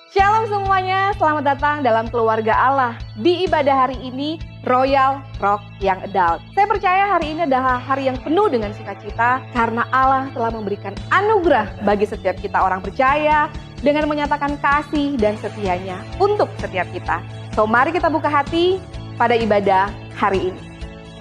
Shalom semuanya, selamat datang dalam keluarga Allah. Di ibadah hari ini, Royal Rock yang Adult. Saya percaya hari ini adalah hari yang penuh dengan sukacita karena Allah telah memberikan anugerah bagi setiap kita orang percaya dengan menyatakan kasih dan setianya untuk setiap kita. So mari kita buka hati pada ibadah hari ini.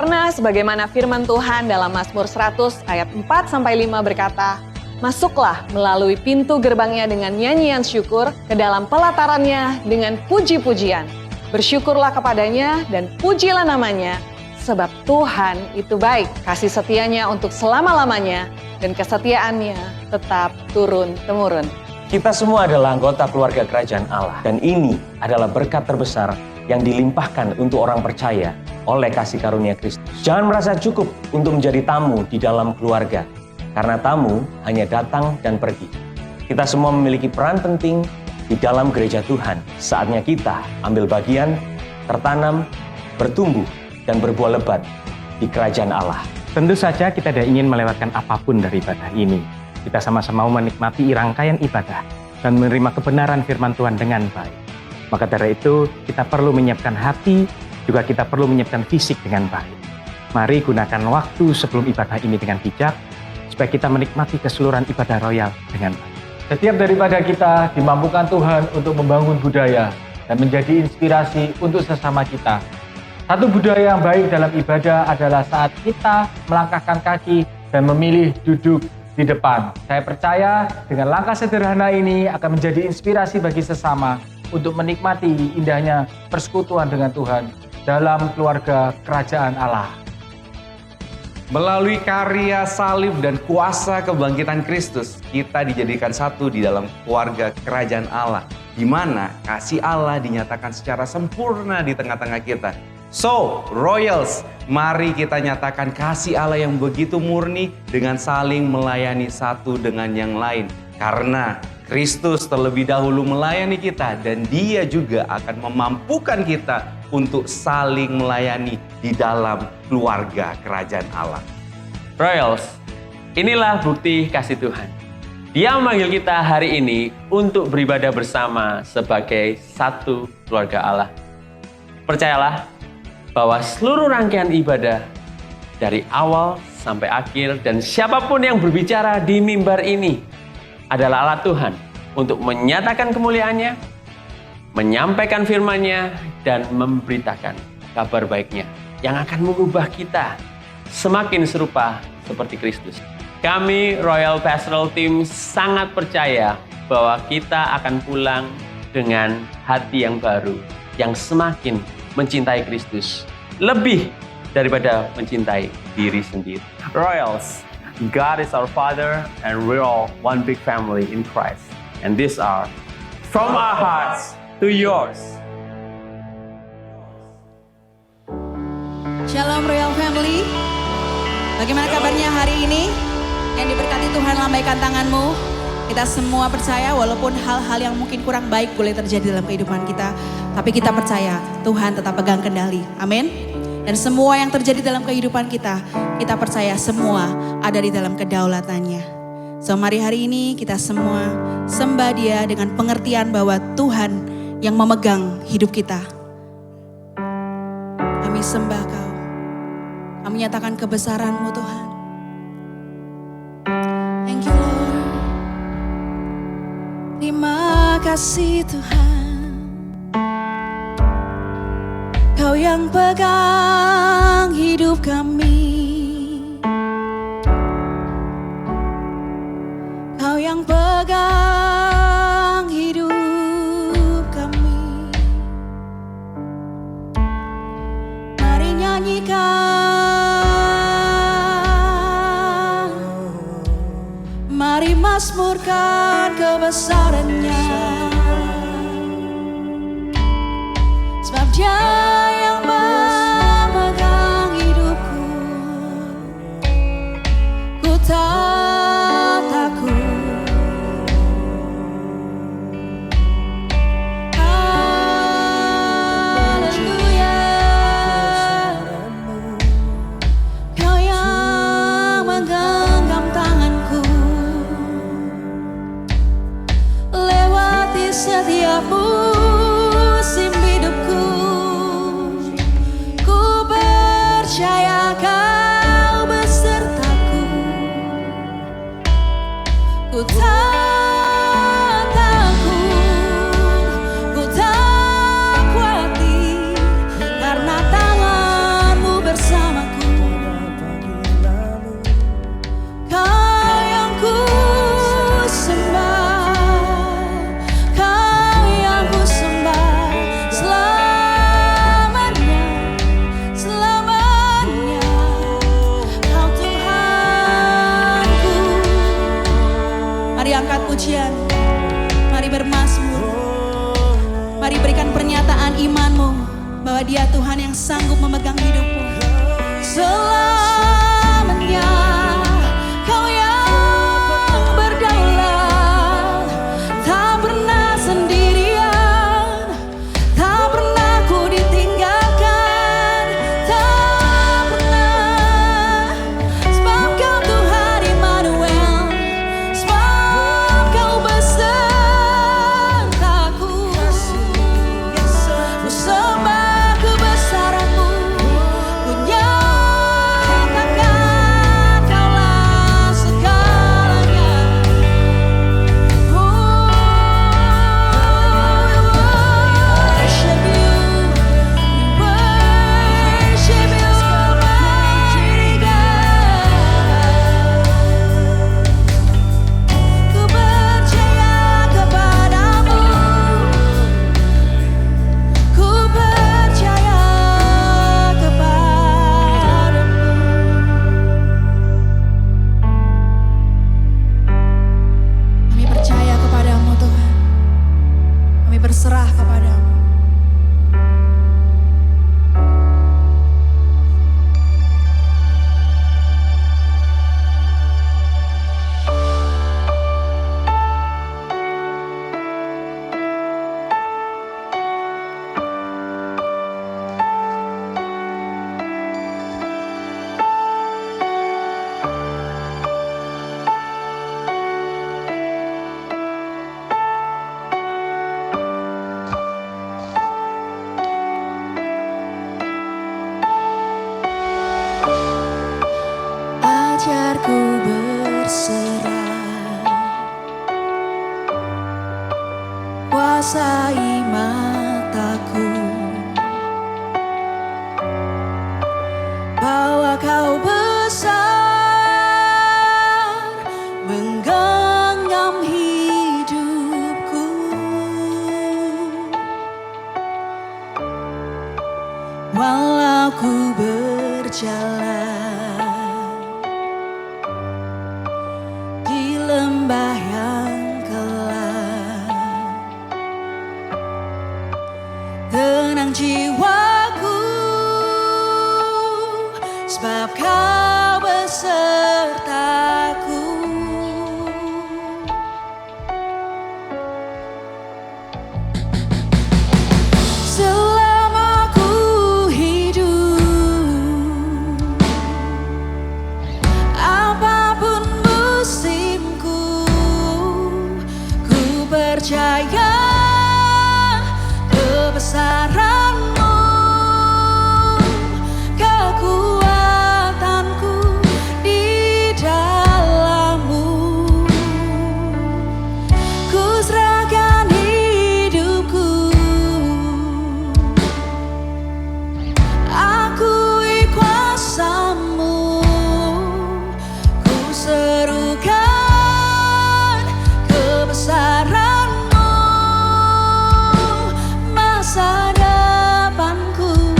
Karena sebagaimana firman Tuhan dalam Mazmur 100 ayat 4-5 berkata, masuklah melalui pintu gerbangnya dengan nyanyian syukur, ke dalam pelatarannya dengan puji-pujian. Bersyukurlah kepadanya dan pujilah namanya, sebab Tuhan itu baik. Kasih setianya untuk selama-lamanya dan kesetiaannya tetap turun-temurun. Kita semua adalah anggota keluarga kerajaan Allah. Dan ini adalah berkat terbesar yang dilimpahkan untuk orang percaya oleh kasih karunia Kristus. Jangan merasa cukup untuk menjadi tamu di dalam keluarga. Karena tamu hanya datang dan pergi. Kita semua memiliki peran penting di dalam gereja Tuhan. Saatnya kita ambil bagian, tertanam, bertumbuh, dan berbuah lebat di kerajaan Allah. Tentu saja kita tidak ingin melewatkan apapun dari ibadah ini. Kita sama-sama mau menikmati rangkaian ibadah dan menerima kebenaran firman Tuhan dengan baik. Maka dari itu kita perlu menyiapkan hati, juga kita perlu menyiapkan fisik dengan baik. Mari gunakan waktu sebelum ibadah ini dengan bijak, supaya kita menikmati keseluruhan ibadah royal dengan baik. Setiap daripada kita dimampukan Tuhan untuk membangun budaya dan menjadi inspirasi untuk sesama kita. Satu budaya yang baik dalam ibadah adalah saat kita melangkahkan kaki dan memilih duduk di depan. Saya percaya dengan langkah sederhana ini akan menjadi inspirasi bagi sesama untuk menikmati indahnya persekutuan dengan Tuhan dalam keluarga kerajaan Allah. Melalui karya salib dan kuasa kebangkitan Kristus, kita dijadikan satu di dalam keluarga kerajaan Allah, di mana kasih Allah dinyatakan secara sempurna di tengah-tengah kita. So, Royals, mari kita nyatakan kasih Allah yang begitu murni dengan saling melayani satu dengan yang lain. Karena Kristus terlebih dahulu melayani kita dan Dia juga akan memampukan kita untuk saling melayani di dalam keluarga kerajaan Allah. Royals, inilah bukti kasih Tuhan. Dia memanggil kita hari ini untuk beribadah bersama sebagai satu keluarga Allah. Percayalah bahwa seluruh rangkaian ibadah dari awal sampai akhir dan siapapun yang berbicara di mimbar ini adalah alat Tuhan untuk menyatakan kemuliaannya, menyampaikan firman-Nya, dan memberitakan kabar baiknya yang akan mengubah kita semakin serupa seperti Kristus. Kami Royal Pastoral Team sangat percaya bahwa kita akan pulang dengan hati yang baru, yang semakin mencintai Kristus, lebih daripada mencintai diri sendiri. Royals, God is our Father and we're all one big family in Christ. And these are from our hearts to yours. Shalom Royal Family. Bagaimana kabarnya hari ini? Yang diberkati Tuhan, lambaikan tanganmu. Kita semua percaya walaupun hal-hal yang mungkin kurang baik boleh terjadi dalam kehidupan kita, tapi kita percaya Tuhan tetap pegang kendali. Amin. Dan semua yang terjadi dalam kehidupan kita percaya semua ada di dalam kedaulatannya. So mari hari ini kita semua sembah Dia dengan pengertian bahwa Tuhan yang memegang hidup kita. Kami sembah Kau. Kami nyatakan kebesaran-Mu Tuhan. Thank you Lord. Terima kasih Tuhan. Kau yang pegang hidup kami. Kau yang pegang hidup kami. Mari nyanyikan, mari mazmurkan kebesarannya. Sebab Dia yang memegang hidupku, ku tak takut. Haleluya. Kau yang menggenggam tanganku lewat pujian. Mari bermazmur. Mari berikan pernyataan imanmu bahwa Dia Tuhan yang sanggup memegang hidupmu. Selamanya Kau yang berdaulat, tak pernah sendirian, tak pernah ku ditinggalkan, tak pernah. Sebab Kau Tuhan Immanuel, sebab Kau besertaku. Ku sembah kebesaran-Mu, ku nyatakan Kaulah segalanya. Oh, we worship You, we worship You, Almighty God. Ku percaya kepadamu, ku percaya kepadamu. Kami percaya kepadamu Tuhan, kami berserah kepadamu. Ajarku berserah, kuasai mataku, bahwa Kau besar menggenggam hidupku. Walau ku berjalan di lembah yang gelap, tenang jiwaku, sebab Kau besertaku. Selama ku hidup, apapun musimku, ku percaya kebesaran-Mu, kekuatanku di dalam-Mu. Ku serahkan hidupku, akui kuasa-Mu, ku serukan kebesaran-Mu. Masa depanku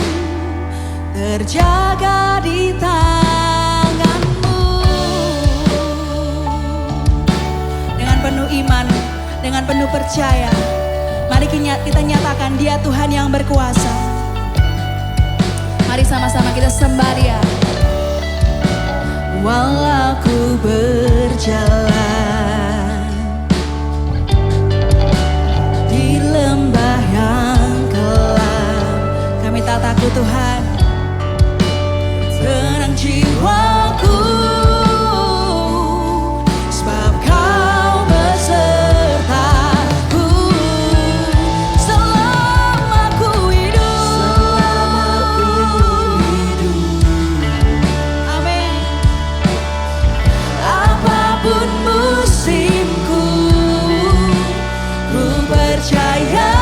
terjaga di tangan-Mu. Dengan penuh iman, dengan penuh percaya, mari kita nyatakan Dia Tuhan yang berkuasa. Mari sama-sama kita sembah Dia. Walau ku berjalan di lembah yang gelap, kami tak takut Tuhan. Tenang jiwaku, sebab Kau besertaku. Selama ku hidup, amin. Apapun musimku, ku percaya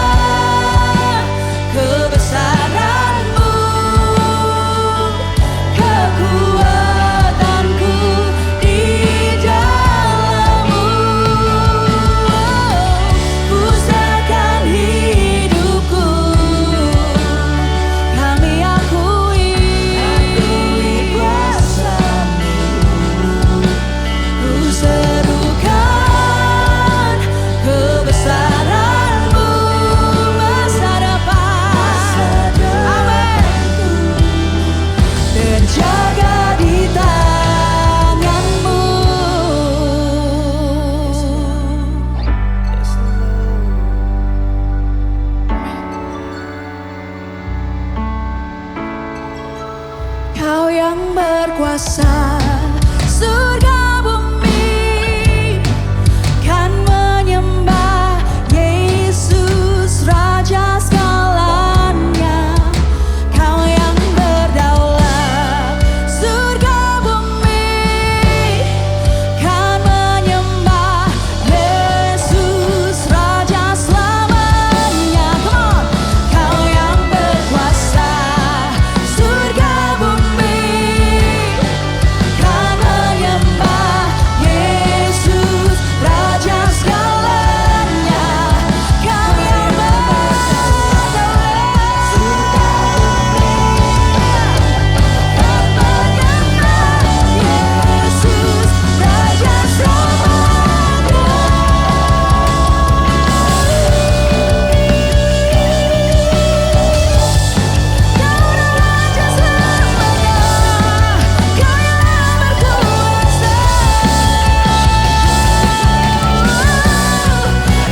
kebesaran-Mu, kekuatan Kau yang berkuasa, surga bumi kan menyembah Yesus Raja segalanya. Kau yang berdaulat, surga bumi kan menyembah Yesus Raja selamanya. Come on. Kau yang berkuasa, surga bumi kan menyembah Yesus Raja segalanya. Kau yang berdaulat, surga Yesus Raja selamanya. Kau Raja selamanya, Kau yang berkuasa.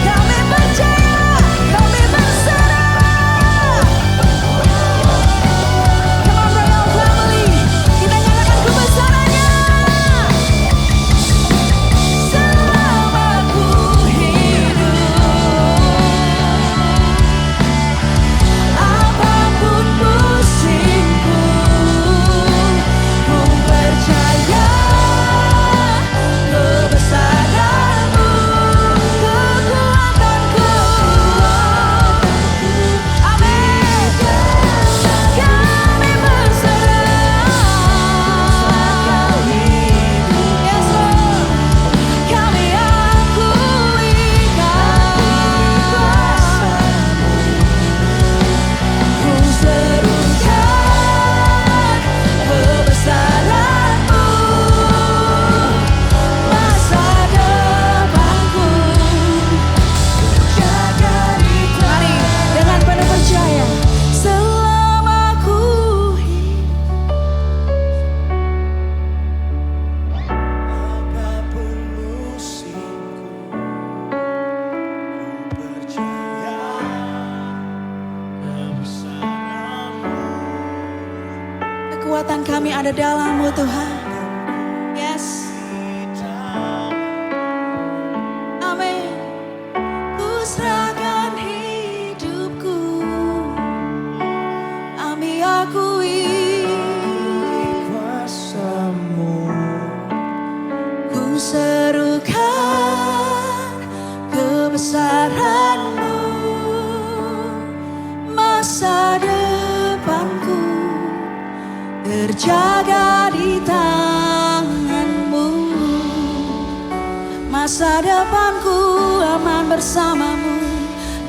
Kami percaya, kami berserah. Come on Royal Family, kita nyatakan kebesarannya. Selama ku hidup, apapun musimku, ku percaya kebesaran-Mu, kekuatan-Ku. Amin. Kami berserah. Yes Lord. Kami akui kuasa-Mu. Ku serukan kebesaran-Mu, masa depanku jaga di tangan. Mari dengan penuh percaya, selama ku hidup. Apapun musimku, ku percaya kebesaran-Mu. Kekuatan kami ada dalam-Mu Tuhan. Yes. Amin. Ku serahkan hidupku, kami akui kuasa-Mu. Ku serukan kebesaran-Mu, masa depanku terjaga di tangan-Mu. Masa depanku aman bersama-Mu,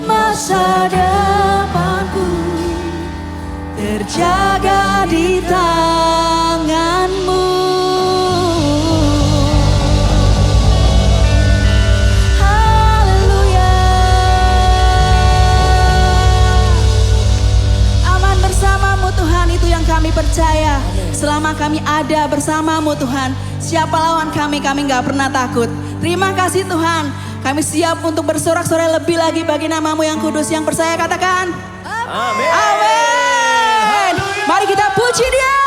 masa depanku terjaga di tangan-Mu. Haleluya. Aman bersama-Mu Tuhan, itu yang kami percaya. Selama kami ada bersama-Mu Tuhan, siapa lawan kami gak pernah takut. Terima kasih Tuhan, kami siap untuk bersorak-sorai lebih lagi bagi nama-Mu yang kudus. Yang percaya katakan amin. Amin. Mari kita puji Dia.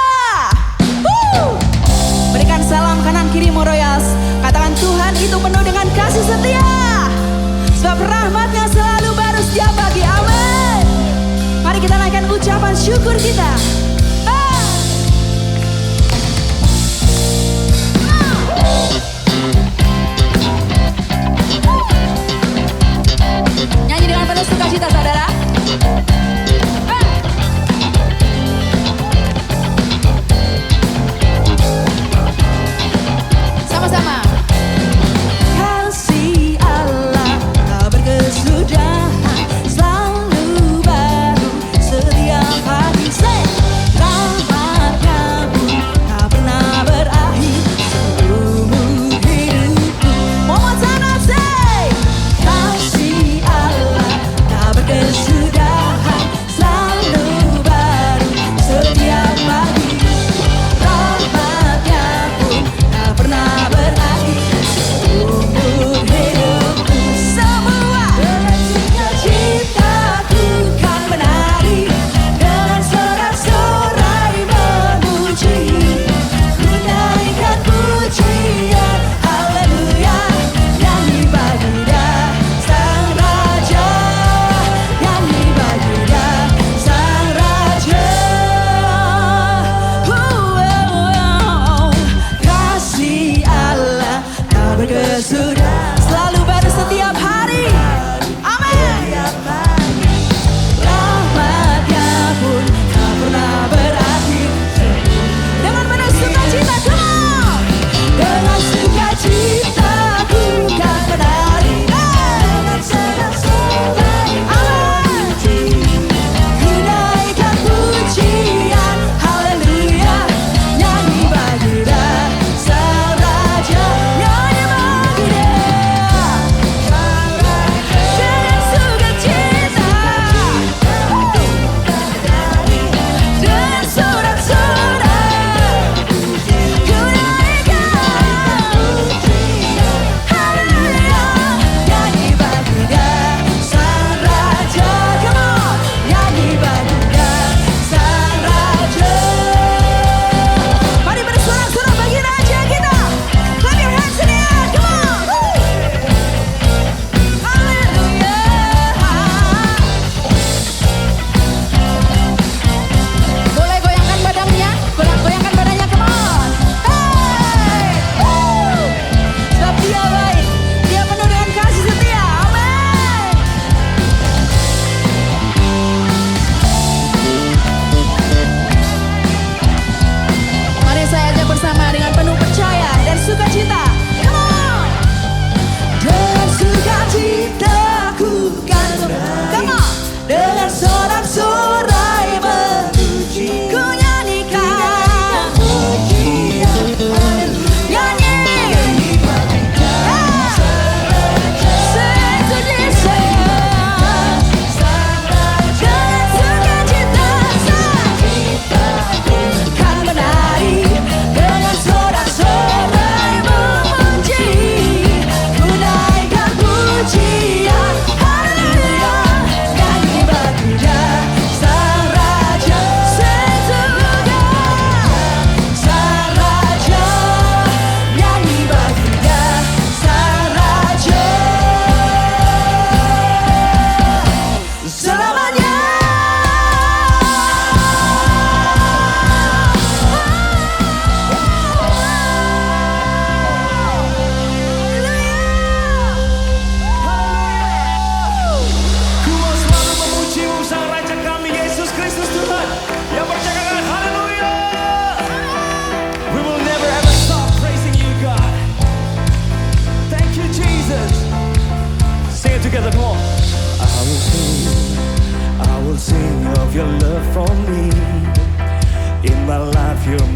Berikan salam kanan kirimu Royals. Katakan Tuhan itu penuh dengan kasih setia, sebab rahmat-Nya selalu baru setiap pagi. Amin. Mari kita naikkan ucapan syukur kita. Nyanyi dengan penuh sukacita saudara. Sama-sama. Kasih Allah tak berkesudahan, selalu baru setiap hari.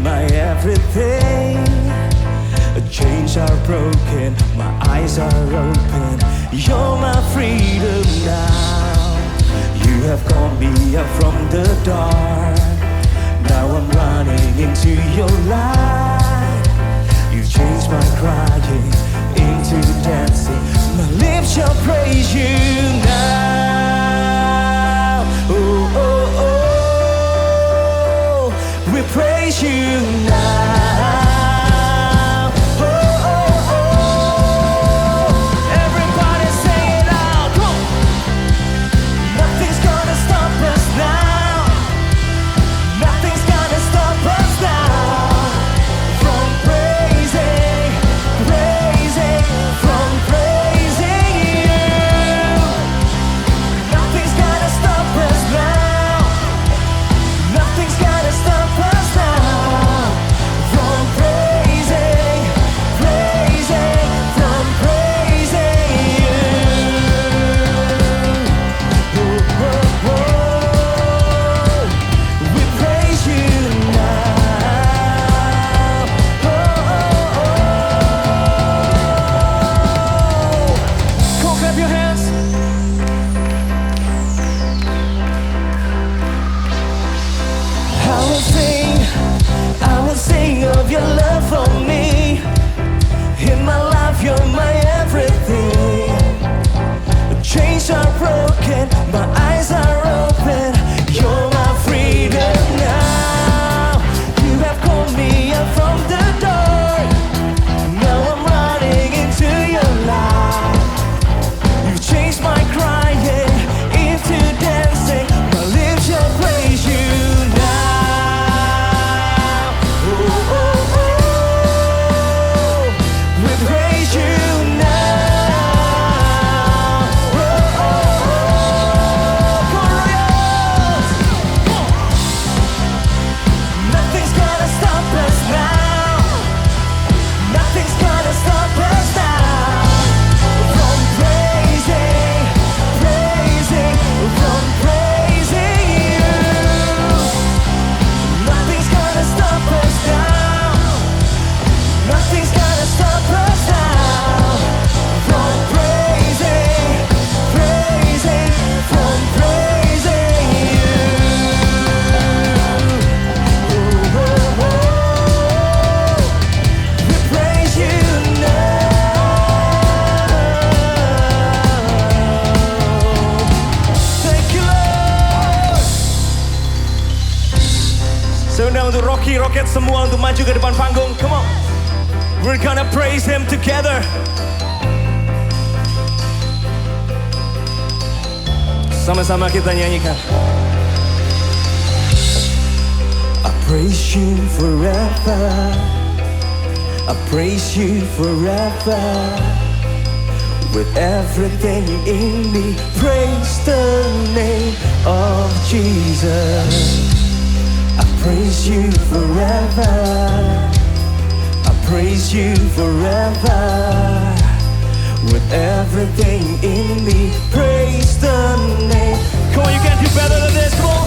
my everything. Chains are broken, my eyes are open. You're my freedom now. You have called me up from the dark. Now I'm running into your light. You've changed my crying into dancing. My lips shall praise you now. Oh, oh, oh. We praise you now. Untuk Rocky Rocket semua untuk maju ke depan panggung. Come on. We're gonna praise him together. Sama-sama kita nyanyikan. I praise you forever. I praise you forever. With everything in me, praise the name of Jesus. I praise you forever. I praise you forever. With everything in me, praise the name. Come on, you can't do better than this. Come on.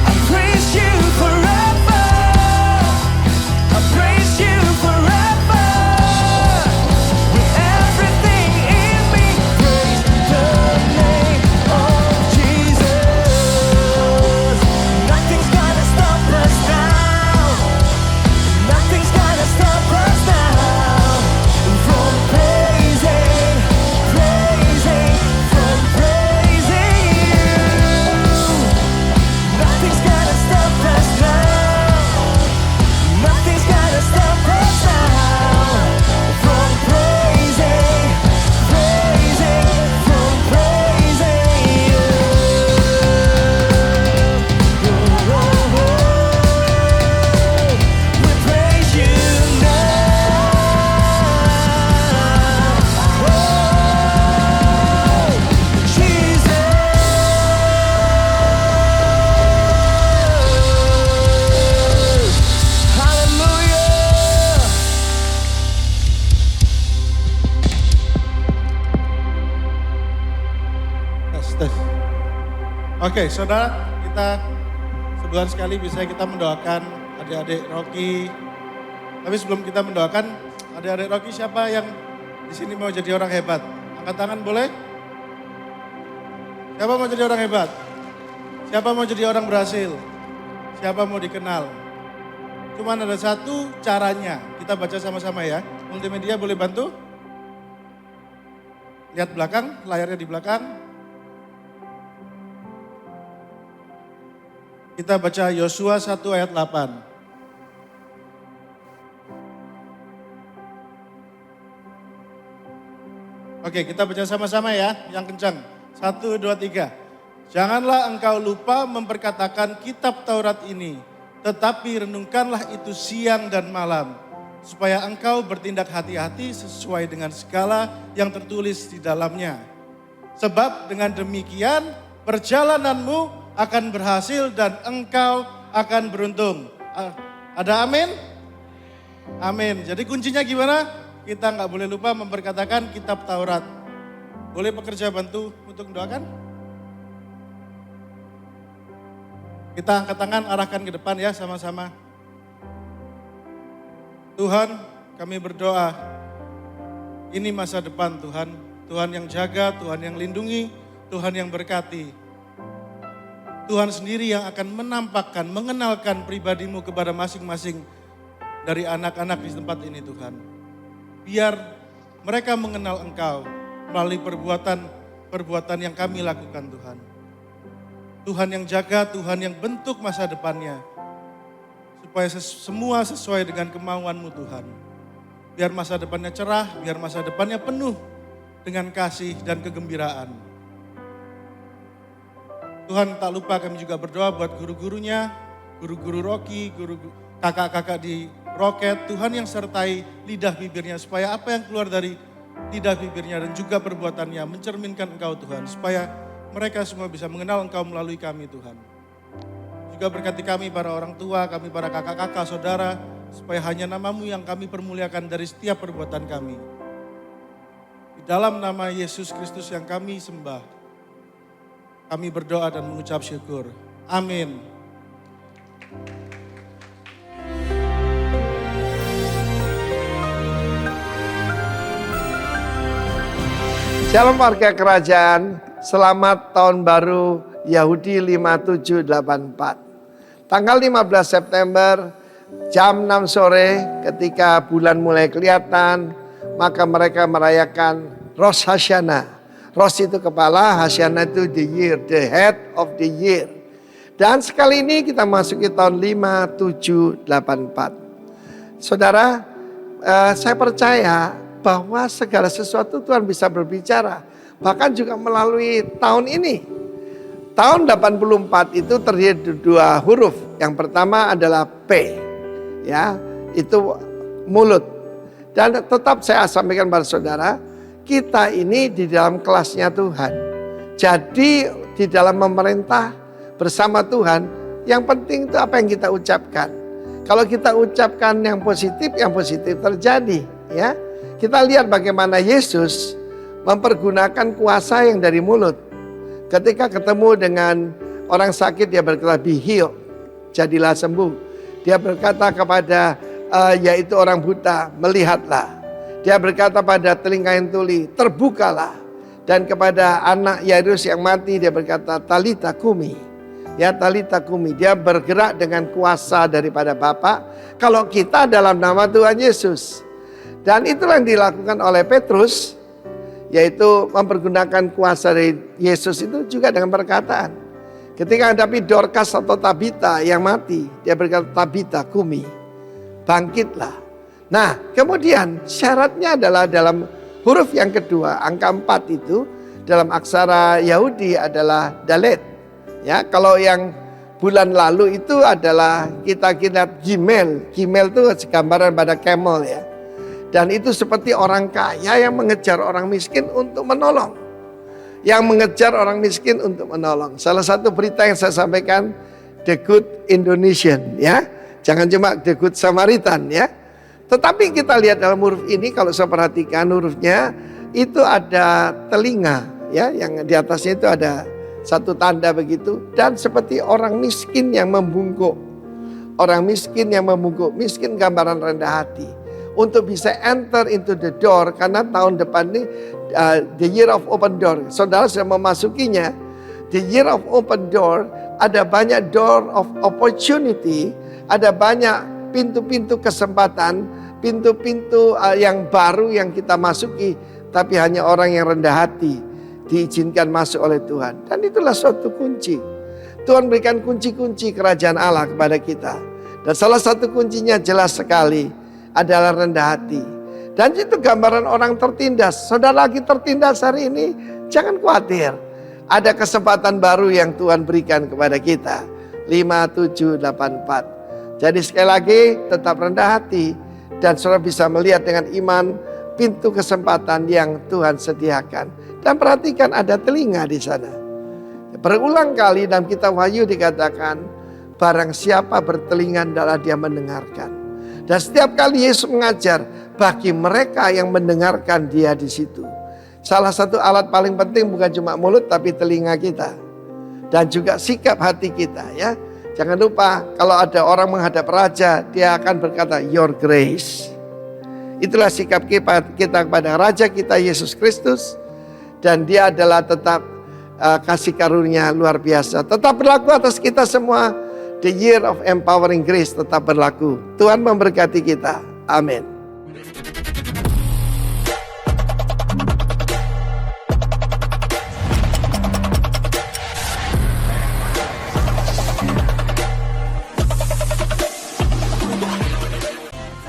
I praise you forever. I praise you forever. With everything in me, praise the name of Jesus. Nothing's gonna stop us now. Nothing's gonna stop us now. From praising, from praising you. Nothing's gonna stop us now. Nothing's gonna stop us now. From praising, from praising you. We praise you now. Jesus. Hallelujah. Tes. Oke, saudara, kita sebulan sekali bisa kita mendoakan adik-adik Rocky. Tapi sebelum kita mendoakan, adik-adik Rocky siapa yang di sini mau jadi orang hebat? Angkat tangan boleh? Siapa mau jadi orang hebat? Siapa mau jadi orang berhasil? Siapa mau dikenal? Cuman ada satu caranya, kita baca sama-sama ya. Multimedia boleh bantu? Lihat belakang, layarnya di belakang. Kita baca Yosua 1 ayat 8. Oke, kita baca sama-sama ya, yang kencang. 1, 2, 3. Janganlah engkau lupa memperkatakan kitab Taurat ini, tetapi renungkanlah itu siang dan malam, supaya engkau bertindak hati-hati sesuai dengan segala yang tertulis di dalamnya. Sebab dengan demikian perjalananmu akan berhasil dan engkau akan beruntung. Ada amin? Amin. Jadi kuncinya gimana? Kita nggak boleh lupa memperkatakan kitab Taurat. Boleh pekerja bantu untuk mendoakan? Kita angkat tangan, arahkan ke depan ya sama-sama. Tuhan, kami berdoa. Ini masa depan Tuhan. Tuhan yang jaga, Tuhan yang lindungi, Tuhan yang berkati. Tuhan sendiri yang akan menampakkan, mengenalkan pribadi-Mu kepada masing-masing dari anak-anak di tempat ini Tuhan. Biar mereka mengenal Engkau melalui perbuatan yang kami lakukan Tuhan. Tuhan yang jaga, Tuhan yang bentuk masa depannya. Supaya semua sesuai dengan kemauan-Mu Tuhan. Biar masa depannya cerah, biar masa depannya penuh dengan kasih dan kegembiraan. Tuhan tak lupa kami juga berdoa buat guru-gurunya, guru-guru Rocky, kakak-kakak di Roket. Tuhan yang sertai lidah bibirnya supaya apa yang keluar dari lidah bibirnya dan juga perbuatannya mencerminkan Engkau Tuhan. Supaya mereka semua bisa mengenal Engkau melalui kami Tuhan. Juga berkati kami para orang tua, kami para kakak-kakak, saudara. Supaya hanya nama-Mu yang kami permuliakan dari setiap perbuatan kami. Di dalam nama Yesus Kristus yang kami sembah. Kami berdoa dan mengucap syukur. Amin. Shalom warga kerajaan, selamat tahun baru Yahudi 5784. Tanggal 15 September jam 6 sore ketika bulan mulai kelihatan, maka mereka merayakan Rosh Hashanah. Rosh itu kepala, Hashanah itu the year, the head of the year. Dan sekali ini kita masuki tahun 5784. Saudara, saya percaya bahwa segala sesuatu Tuhan bisa berbicara. Bahkan juga melalui tahun ini. Tahun 84 itu terdiri dari 2 huruf. Yang pertama adalah P. Ya, itu mulut. Dan tetap saya sampaikan pada saudara, kita ini di dalam kelasnya Tuhan. Jadi di dalam memerintah bersama Tuhan, yang penting itu apa yang kita ucapkan. Kalau kita ucapkan yang positif terjadi, ya. Kita lihat bagaimana Yesus mempergunakan kuasa yang dari mulut. Ketika ketemu dengan orang sakit, dia berkata, "Be healed," jadilah sembuh. Dia berkata kepada yaitu orang buta, "Melihatlah." Dia berkata pada telinga yang tuli, "Terbukalah." Dan kepada anak Yairus yang mati, dia berkata, "Talita kumi." Ya, Talita kumi. Dia bergerak dengan kuasa daripada Bapa. Kalau kita dalam nama Tuhan Yesus. Dan itulah yang dilakukan oleh Petrus, yaitu mempergunakan kuasa dari Yesus itu juga dengan perkataan. Ketika hadapi Dorcas atau Tabita yang mati, dia berkata, "Tabita kumi, bangkitlah." Nah, kemudian syaratnya adalah dalam huruf yang kedua, angka 4 itu dalam aksara Yahudi adalah Dalet. Ya, kalau yang bulan lalu itu adalah kita lihat Gimel. Gimel itu gambaran pada camel ya. Dan itu seperti orang kaya yang mengejar orang miskin untuk menolong. Yang mengejar orang miskin untuk menolong. Salah satu berita yang saya sampaikan, The Good Indonesian ya. Jangan cuma The Good Samaritan ya. Tetapi kita lihat dalam huruf ini, kalau saya perhatikan hurufnya, itu ada telinga ya. Yang di atasnya itu ada satu tanda begitu. Dan seperti orang miskin yang membungkuk. Orang miskin yang membungkuk, miskin gambaran rendah hati. Untuk bisa enter into the door, karena tahun depan ini the year of open door. Saudara sudah memasukinya. The year of open door, ada banyak door of opportunity, ada banyak pintu-pintu kesempatan, pintu-pintu yang baru yang kita masuki. Tapi hanya orang yang rendah hati diizinkan masuk oleh Tuhan. Dan itulah suatu kunci. Tuhan berikan kunci-kunci kerajaan Allah kepada kita. Dan salah satu kuncinya jelas sekali adalah rendah hati. Dan itu gambaran orang tertindas. Saudara lagi tertindas hari ini, jangan khawatir. Ada kesempatan baru yang Tuhan berikan kepada kita. 5, 7, 8, 4. Jadi sekali lagi tetap rendah hati. Dan saudara bisa melihat dengan iman pintu kesempatan yang Tuhan sediakan. Dan perhatikan ada telinga di sana. Berulang kali dalam kitab Wahyu dikatakan, barang siapa bertelinga adalah dia mendengarkan. Dan setiap kali Yesus mengajar, bagi mereka yang mendengarkan dia di situ. Salah satu alat paling penting bukan cuma mulut tapi telinga kita. Dan juga sikap hati kita ya. Jangan lupa kalau ada orang menghadap raja, dia akan berkata, your grace. Itulah sikap kita kepada raja kita Yesus Kristus. Dan dia adalah tetap kasih karunia luar biasa. Tetap berlaku atas kita semua. The year of empowering grace tetap berlaku. Tuhan memberkati kita. Amin.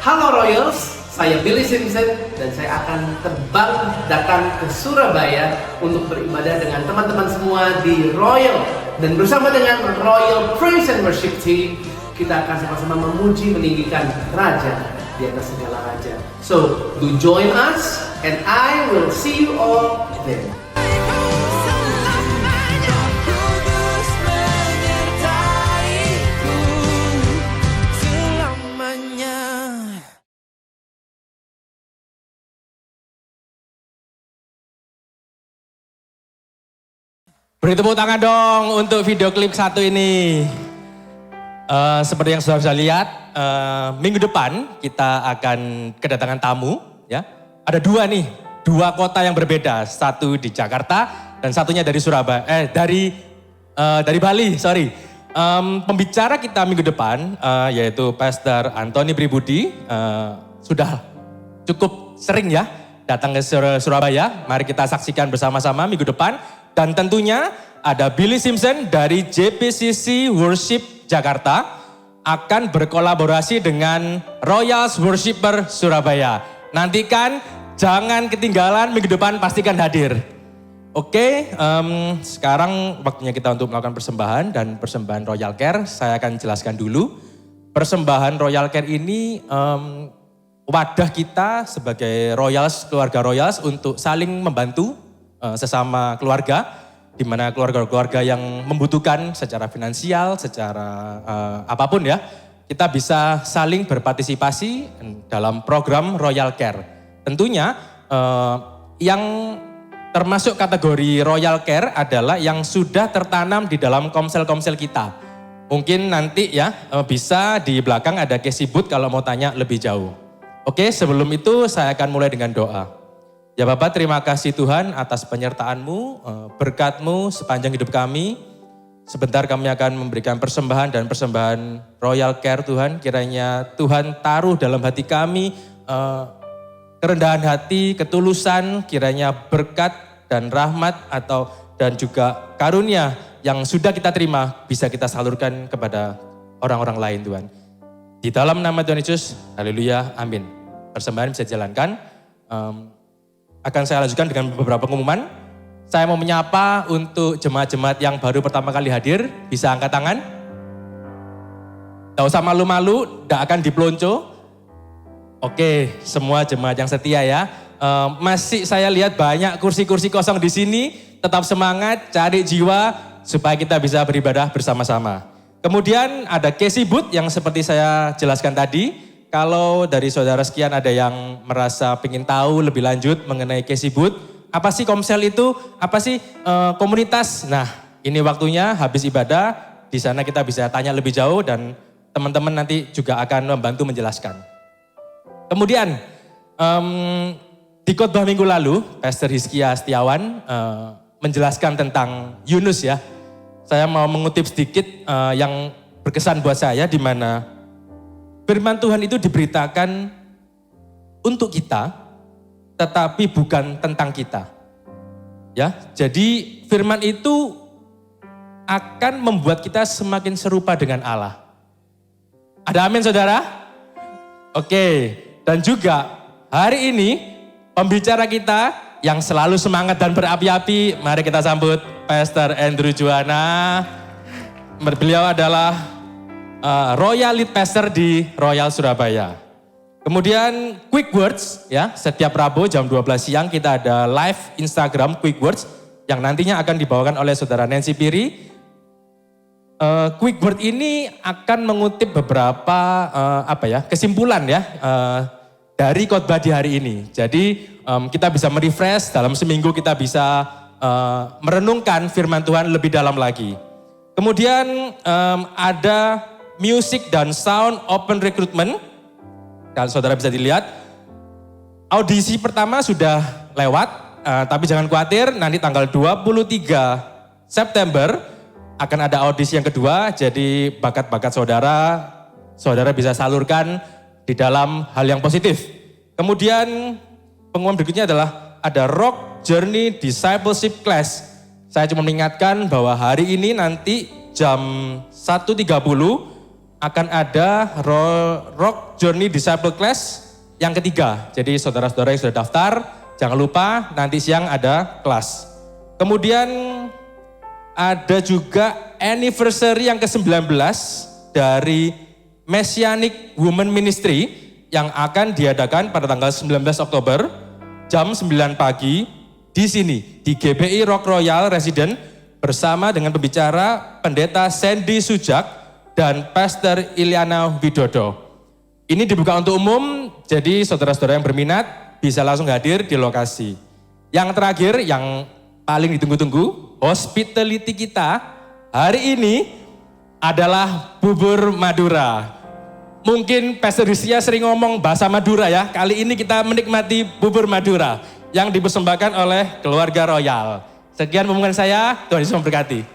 Halo Royals, saya Billy Simpson dan saya akan terbang datang ke Surabaya untuk beribadah dengan teman-teman semua di Royal. Dan bersama dengan Royal Praise and Worship Team, kita akan sama-sama memuji meninggikan Raja di atas segala raja. So, do join us and I will see you all there. Beri tepuk tangan dong untuk video klip satu ini. Seperti yang sudah lihat, minggu depan kita akan kedatangan tamu. Ya, ada dua nih, dua kota yang berbeda. Satu di Jakarta dan satunya dari Surabaya. Dari Bali, sorry. Pembicara kita minggu depan yaitu Pastor Antoni Pribudi sudah cukup sering ya datang ke Surabaya. Mari kita saksikan bersama-sama minggu depan. Dan tentunya ada Billy Simpson dari JPCC Worship Jakarta akan berkolaborasi dengan Royals Worshipper Surabaya. Nantikan, jangan ketinggalan, minggu depan pastikan hadir. Oke, sekarang waktunya kita untuk melakukan persembahan dan persembahan Royal Care. Saya akan jelaskan dulu. Persembahan Royal Care ini wadah kita sebagai Royals, keluarga Royals untuk saling membantu sesama keluarga, di mana keluarga-keluarga yang membutuhkan secara finansial, secara apapun ya, kita bisa saling berpartisipasi dalam program Royal Care. Tentunya yang termasuk kategori Royal Care adalah yang sudah tertanam di dalam komsel-komsel kita. Mungkin nanti ya bisa di belakang ada Casey Booth kalau mau tanya lebih jauh. Oke, sebelum itu saya akan mulai dengan doa. Ya Bapak, terima kasih Tuhan atas penyertaan-Mu, berkat-Mu sepanjang hidup kami. Sebentar kami akan memberikan persembahan dan persembahan Royal Care Tuhan. Kiranya Tuhan taruh dalam hati kami kerendahan hati, ketulusan, kiranya berkat dan rahmat dan juga karunia yang sudah kita terima bisa kita salurkan kepada orang-orang lain Tuhan. Di dalam nama Tuhan Yesus, haleluya, amin. Persembahan bisa dijalankan. Akan saya lanjutkan dengan beberapa pengumuman. Saya mau menyapa untuk jemaat-jemaat yang baru pertama kali hadir, bisa angkat tangan. Gak usah malu-malu, gak akan dipelonco. Oke, semua jemaat yang setia ya. Masih saya lihat banyak kursi-kursi kosong di sini, tetap semangat, cari jiwa supaya kita bisa beribadah bersama-sama. Kemudian ada Casey Booth yang seperti saya jelaskan tadi. Kalau dari saudara sekian ada yang merasa ingin tahu lebih lanjut mengenai Casey Booth, apa sih komsel itu, apa sih komunitas? Nah, ini waktunya habis ibadah, di sana kita bisa tanya lebih jauh dan teman-teman nanti juga akan membantu menjelaskan. Kemudian di khotbah minggu lalu, Pastor Hizkia Setiawan menjelaskan tentang Yunus ya. Saya mau mengutip sedikit yang berkesan buat saya, di mana firman Tuhan itu diberitakan untuk kita, tetapi bukan tentang kita. Ya, jadi firman itu akan membuat kita semakin serupa dengan Allah. Ada amin saudara? Oke, dan juga hari ini pembicara kita yang selalu semangat dan berapi-api, mari kita sambut Pastor Andrew Juwana. Beliau adalah Royal Lead Pastor di Royal Surabaya. Kemudian Quick Words ya, setiap Rabu jam 12 siang kita ada live Instagram Quick Words yang nantinya akan dibawakan oleh saudara Nancy Piri. Quick Word ini akan mengutip beberapa kesimpulan ya dari khotbah di hari ini. Jadi kita bisa merefresh dalam seminggu, kita bisa merenungkan firman Tuhan lebih dalam lagi. Kemudian ada Music dan Sound Open Recruitment. Kalau saudara bisa dilihat, audisi pertama sudah lewat, tapi jangan khawatir, nanti tanggal 23 September akan ada audisi yang kedua, jadi bakat-bakat saudara bisa salurkan di dalam hal yang positif. Kemudian pengumuman berikutnya adalah ada Rock Journey Discipleship Class. Saya cuma mengingatkan bahwa hari ini nanti jam 1.30 akan ada Rock Journey Disciple Class yang ketiga. Jadi saudara-saudara yang sudah daftar, jangan lupa nanti siang ada kelas. Kemudian ada juga anniversary yang ke-19 dari Messianic Women Ministry yang akan diadakan pada tanggal 19 Oktober jam 9 pagi di sini di GBI Rock Royal Resident bersama dengan pembicara Pendeta Sandy Sujak dan Pastor Ilyana Widodo. Ini dibuka untuk umum, jadi saudara-saudara yang berminat bisa langsung hadir di lokasi. Yang terakhir, yang paling ditunggu-tunggu, hospitality kita hari ini adalah bubur Madura. Mungkin Pastor Hizkia sering ngomong bahasa Madura ya, kali ini kita menikmati bubur Madura yang dipersembahkan oleh keluarga Royal. Sekian pembukaan saya, Tuhan Yesus memberkati.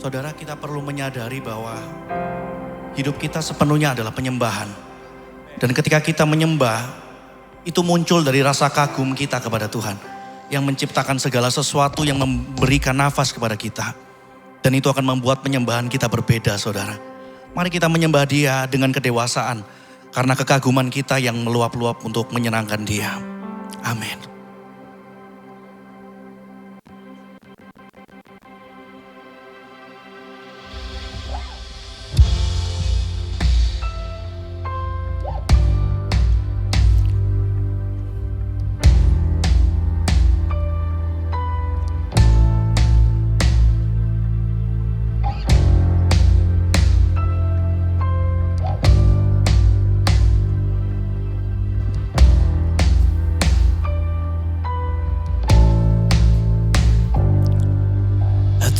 Saudara, kita perlu menyadari bahwa hidup kita sepenuhnya adalah penyembahan. Dan ketika kita menyembah, itu muncul dari rasa kagum kita kepada Tuhan. Yang menciptakan segala sesuatu yang memberikan nafas kepada kita. Dan itu akan membuat penyembahan kita berbeda, saudara. Mari kita menyembah Dia dengan kedewasaan. Karena kekaguman kita yang meluap-luap untuk menyenangkan Dia. Amin.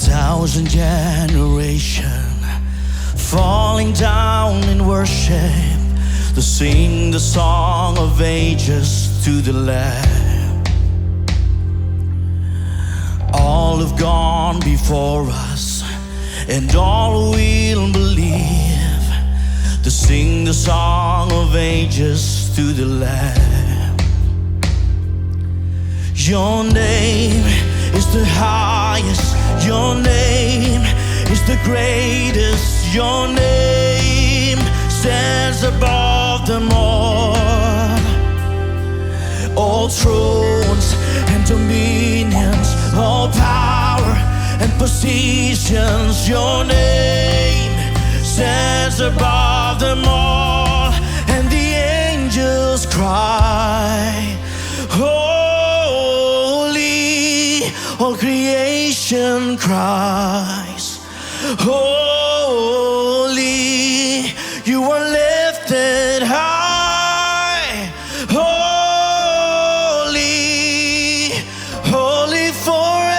Thousand generation falling down in worship to sing the song of ages to the Lamb. All have gone before us, and all will believe to sing the song of ages to the Lamb. Your name is the highest, your name is the greatest, your name stands above them all. All thrones and dominions, all power and positions, your name stands above them all. And the angels cry, holy, all creation cries, holy, you are lifted high, holy, holy forever.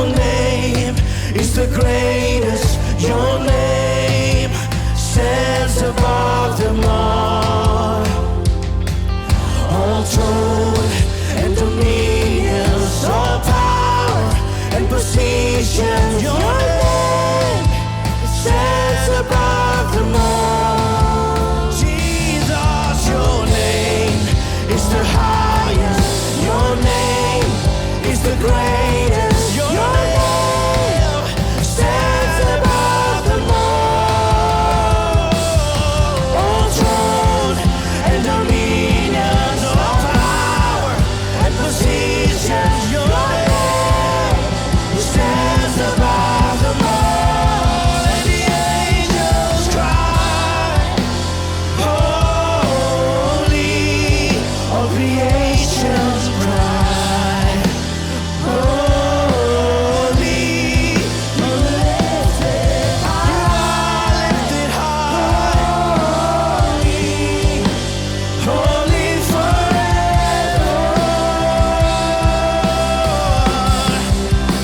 Your name is the greatest. Your name stands above them all. All throne and dominions, all power and position. Your name stands above them all. Jesus, your name is the highest. Your name is the greatest. Your name stands above them all. All throne and dominions, all power and position. Your name stands above them all. And the angels cry, holy. All creations cry, holy. You're lifted high, holy forever.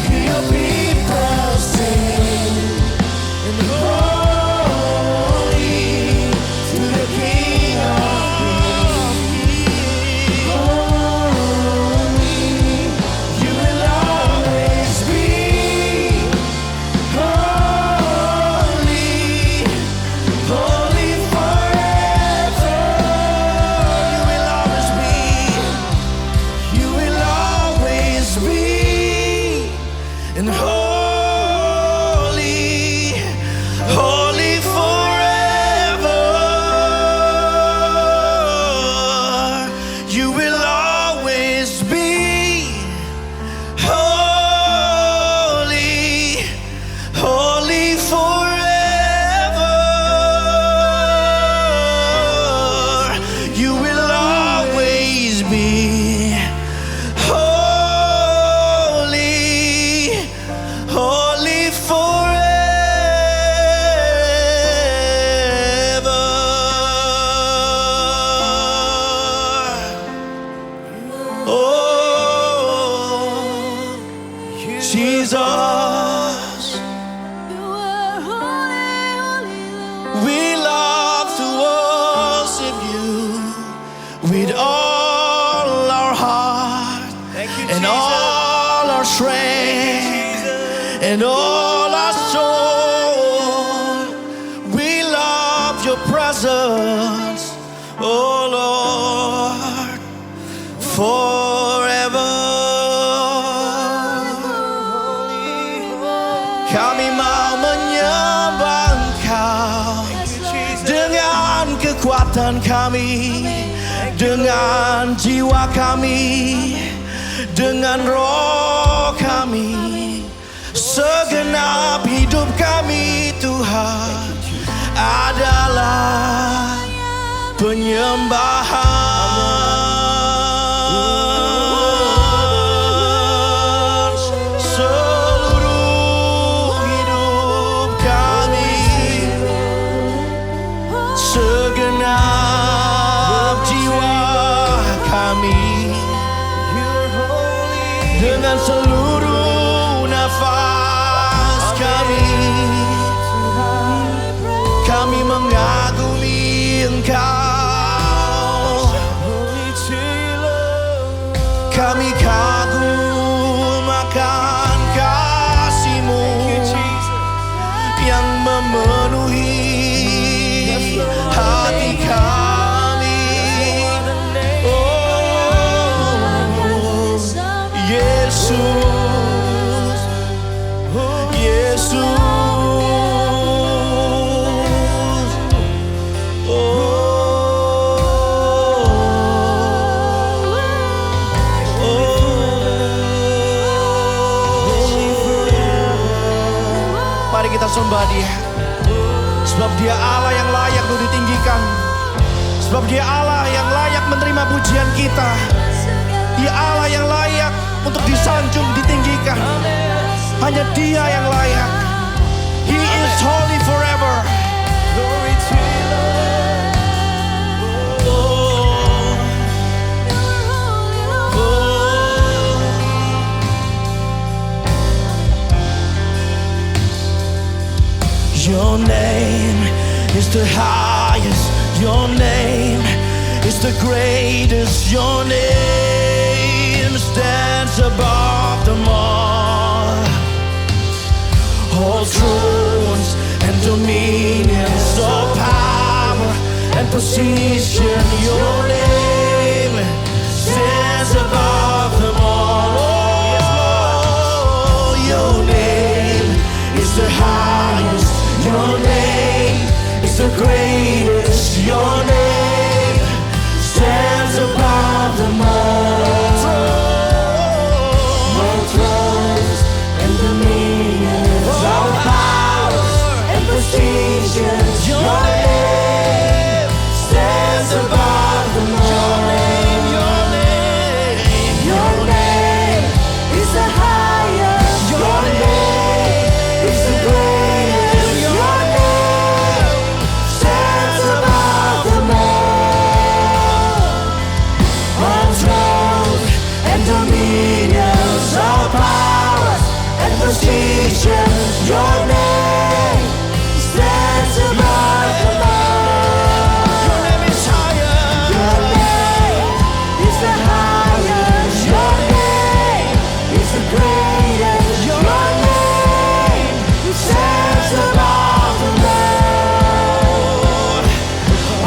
Your people sing, and holy to the King of Kings. Holy, you will always be. Holy, holy forever. You will always be. You will always be. And holy, holy forever. You will always be. Holy, holy forever. You will always be. Holy, holy forever. Oh, Jesus, we love to worship you with all our heart and all our strength and all our soul. We love your presence, oh Lord, forever. Kami mau menyembah Engkau dengan kekuatan kami, dengan jiwa kami, dengan roh kami, segenap hidup kami Tuhan adalah penyembahan. Seluruh hidup kami, segenap jiwa kami, dengan seluruh nafas kami mengagumi Engkau. Kami kagum akan kasih-Mu yang memenuhi hati kami. Oh, Yesus, Yesus. Mari kita sembah Dia, sebab Dia Allah yang layak untuk ditinggikan, sebab Dia Allah yang layak menerima pujian kita. Dia Allah yang layak untuk disanjung, ditinggikan. Hanya Dia yang layak. He is holy forever. Glory to you, Lord. Your name is the highest. Your name is the greatest. Your name stands above them all. All thrones and dominions, all power and position. Your name stands above them all. Oh, your name is the highest. Your name is the greatest. Your name stands above them all. All thrones and dominions, all powers and positions. Your name stands above them all. Your name, your name is the highest. Your name is the greatest. Your name stands above them all. All thrones and dominions, all powers and positions. Your name stands above them all. Your name is higher. Your name is the highest. Your name is the greatest. Your name stands above them all.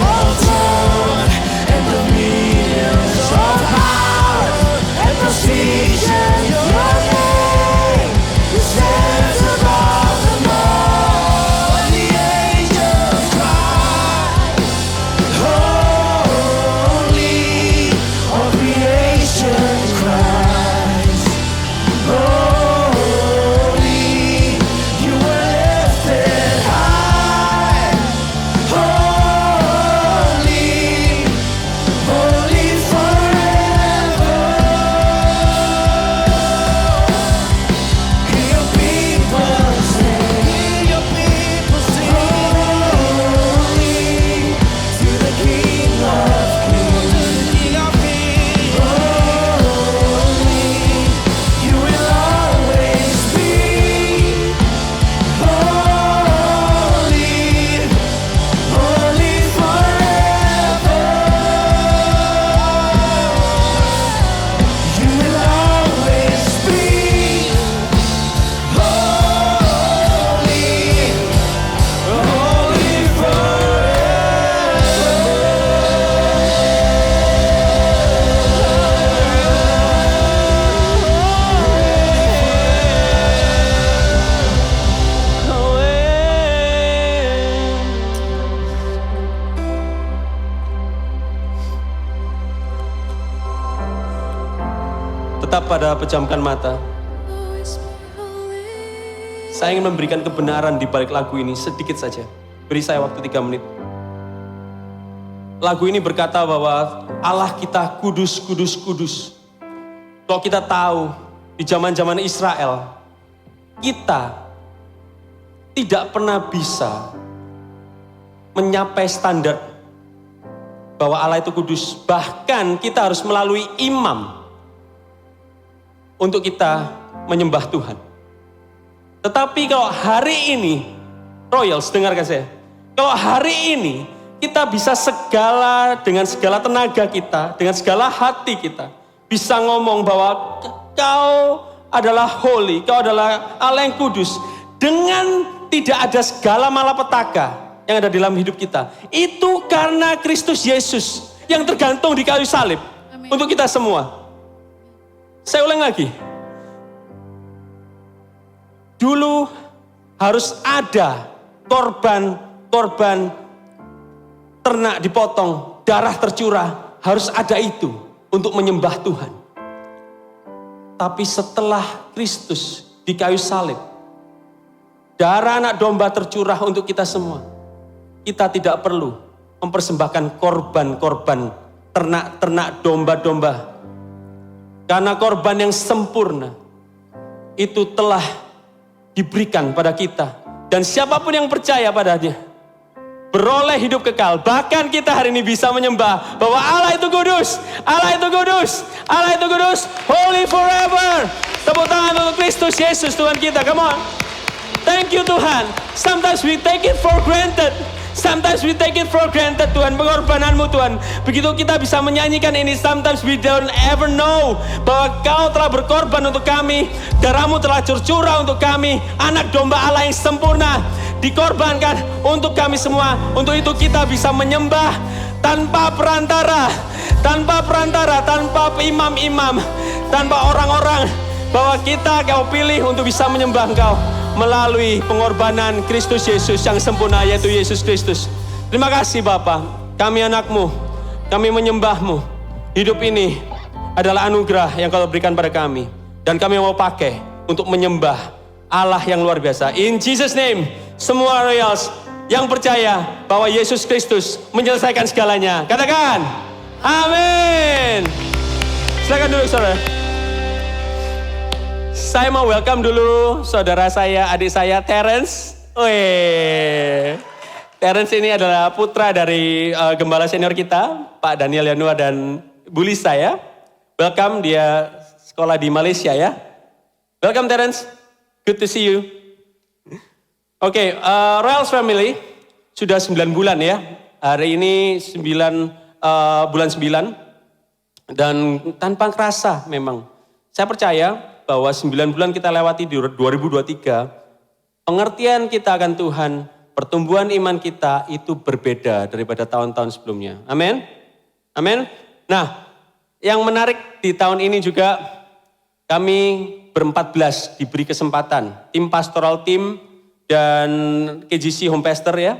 All throne and dominions, all powers and positions. Your name stands above them all. And the angels cry, holy. All creation cries, holy. You were lifted high, holy, holy forever. Hear your people sing, hear your people sing, holy to the King of Kings, holy. You will always be holy, holy forever. You will always be holy, holy Tetap pada pejamkan mata. Saya ingin memberikan kebenaran di balik lagu ini sedikit saja. Beri saya waktu 3 menit. Lagu ini berkata bahwa Allah kita kudus, kudus, kudus. Kalau kita tahu di zaman-zaman Israel, kita tidak pernah bisa mencapai standar bahwa Allah itu kudus. Bahkan kita harus melalui imam untuk kita menyembah Tuhan. Tetapi kalau hari ini, Royals, dengarkan saya. Kalau hari ini kita bisa dengan segala tenaga kita, dengan segala hati kita, bisa ngomong bahwa kau adalah holy, kau adalah Allah yang kudus, dengan tidak ada segala malapetaka yang ada di dalam hidup kita. Itu karena Kristus Yesus yang tergantung di kayu salib. Untuk kita semua. Saya ulang lagi. Dulu harus ada korban ternak dipotong, darah tercurah, harus ada itu untuk menyembah Tuhan. Tapi setelah Kristus di kayu salib, darah anak domba tercurah untuk kita semua. Kita tidak perlu mempersembahkan korban-korban, ternak-ternak, domba-domba. Karena korban yang sempurna itu telah diberikan pada kita. Dan siapapun yang percaya padanya beroleh hidup kekal. Bahkan kita hari ini bisa menyembah bahwa Allah itu kudus, Allah itu kudus, Allah itu kudus, holy forever. Tepuk tangan untuk Kristus Yesus Tuhan kita, come on. Thank you Tuhan. Sometimes we take it for granted. Sometimes we take it for granted Tuhan, pengorbananmu Tuhan. Begitu kita bisa menyanyikan ini, sometimes we don't ever know bahwa Kau telah berkorban untuk kami. Darahmu telah curah untuk kami. Anak domba Allah yang sempurna dikorbankan untuk kami semua. Untuk itu kita bisa menyembah tanpa perantara, tanpa imam-imam, tanpa orang-orang, bahwa kita Kau pilih untuk bisa menyembah Engkau melalui pengorbanan Kristus Yesus yang sempurna, yaitu Yesus Kristus. Terima kasih Bapa, kami anak-Mu, kami menyembah-Mu. Hidup ini adalah anugerah yang Kau berikan pada kami, dan kami mau pakai untuk menyembah Allah yang luar biasa. In Jesus name, semua Royals yang percaya bahwa Yesus Kristus menyelesaikan segalanya, katakan amin. Silakan duduk saudara. Saya mau welcome dulu saudara saya, adik saya, Terence. Terence ini adalah putra dari gembala senior kita, Pak Daniel Yanuar dan Bu Lisa ya. Welcome, dia sekolah di Malaysia ya. Welcome Terence, good to see you. Oke, Royals Family sudah 9 bulan ya. Hari ini bulan 9 dan tanpa kerasa memang. Saya percaya bahwa 9 bulan kita lewati di 2023, pengertian kita akan Tuhan, pertumbuhan iman kita itu berbeda daripada tahun-tahun sebelumnya. Amin? Amin? Nah, yang menarik di tahun ini juga kami ber-14 diberi kesempatan, tim pastoral team dan KGC Home Pastor ya,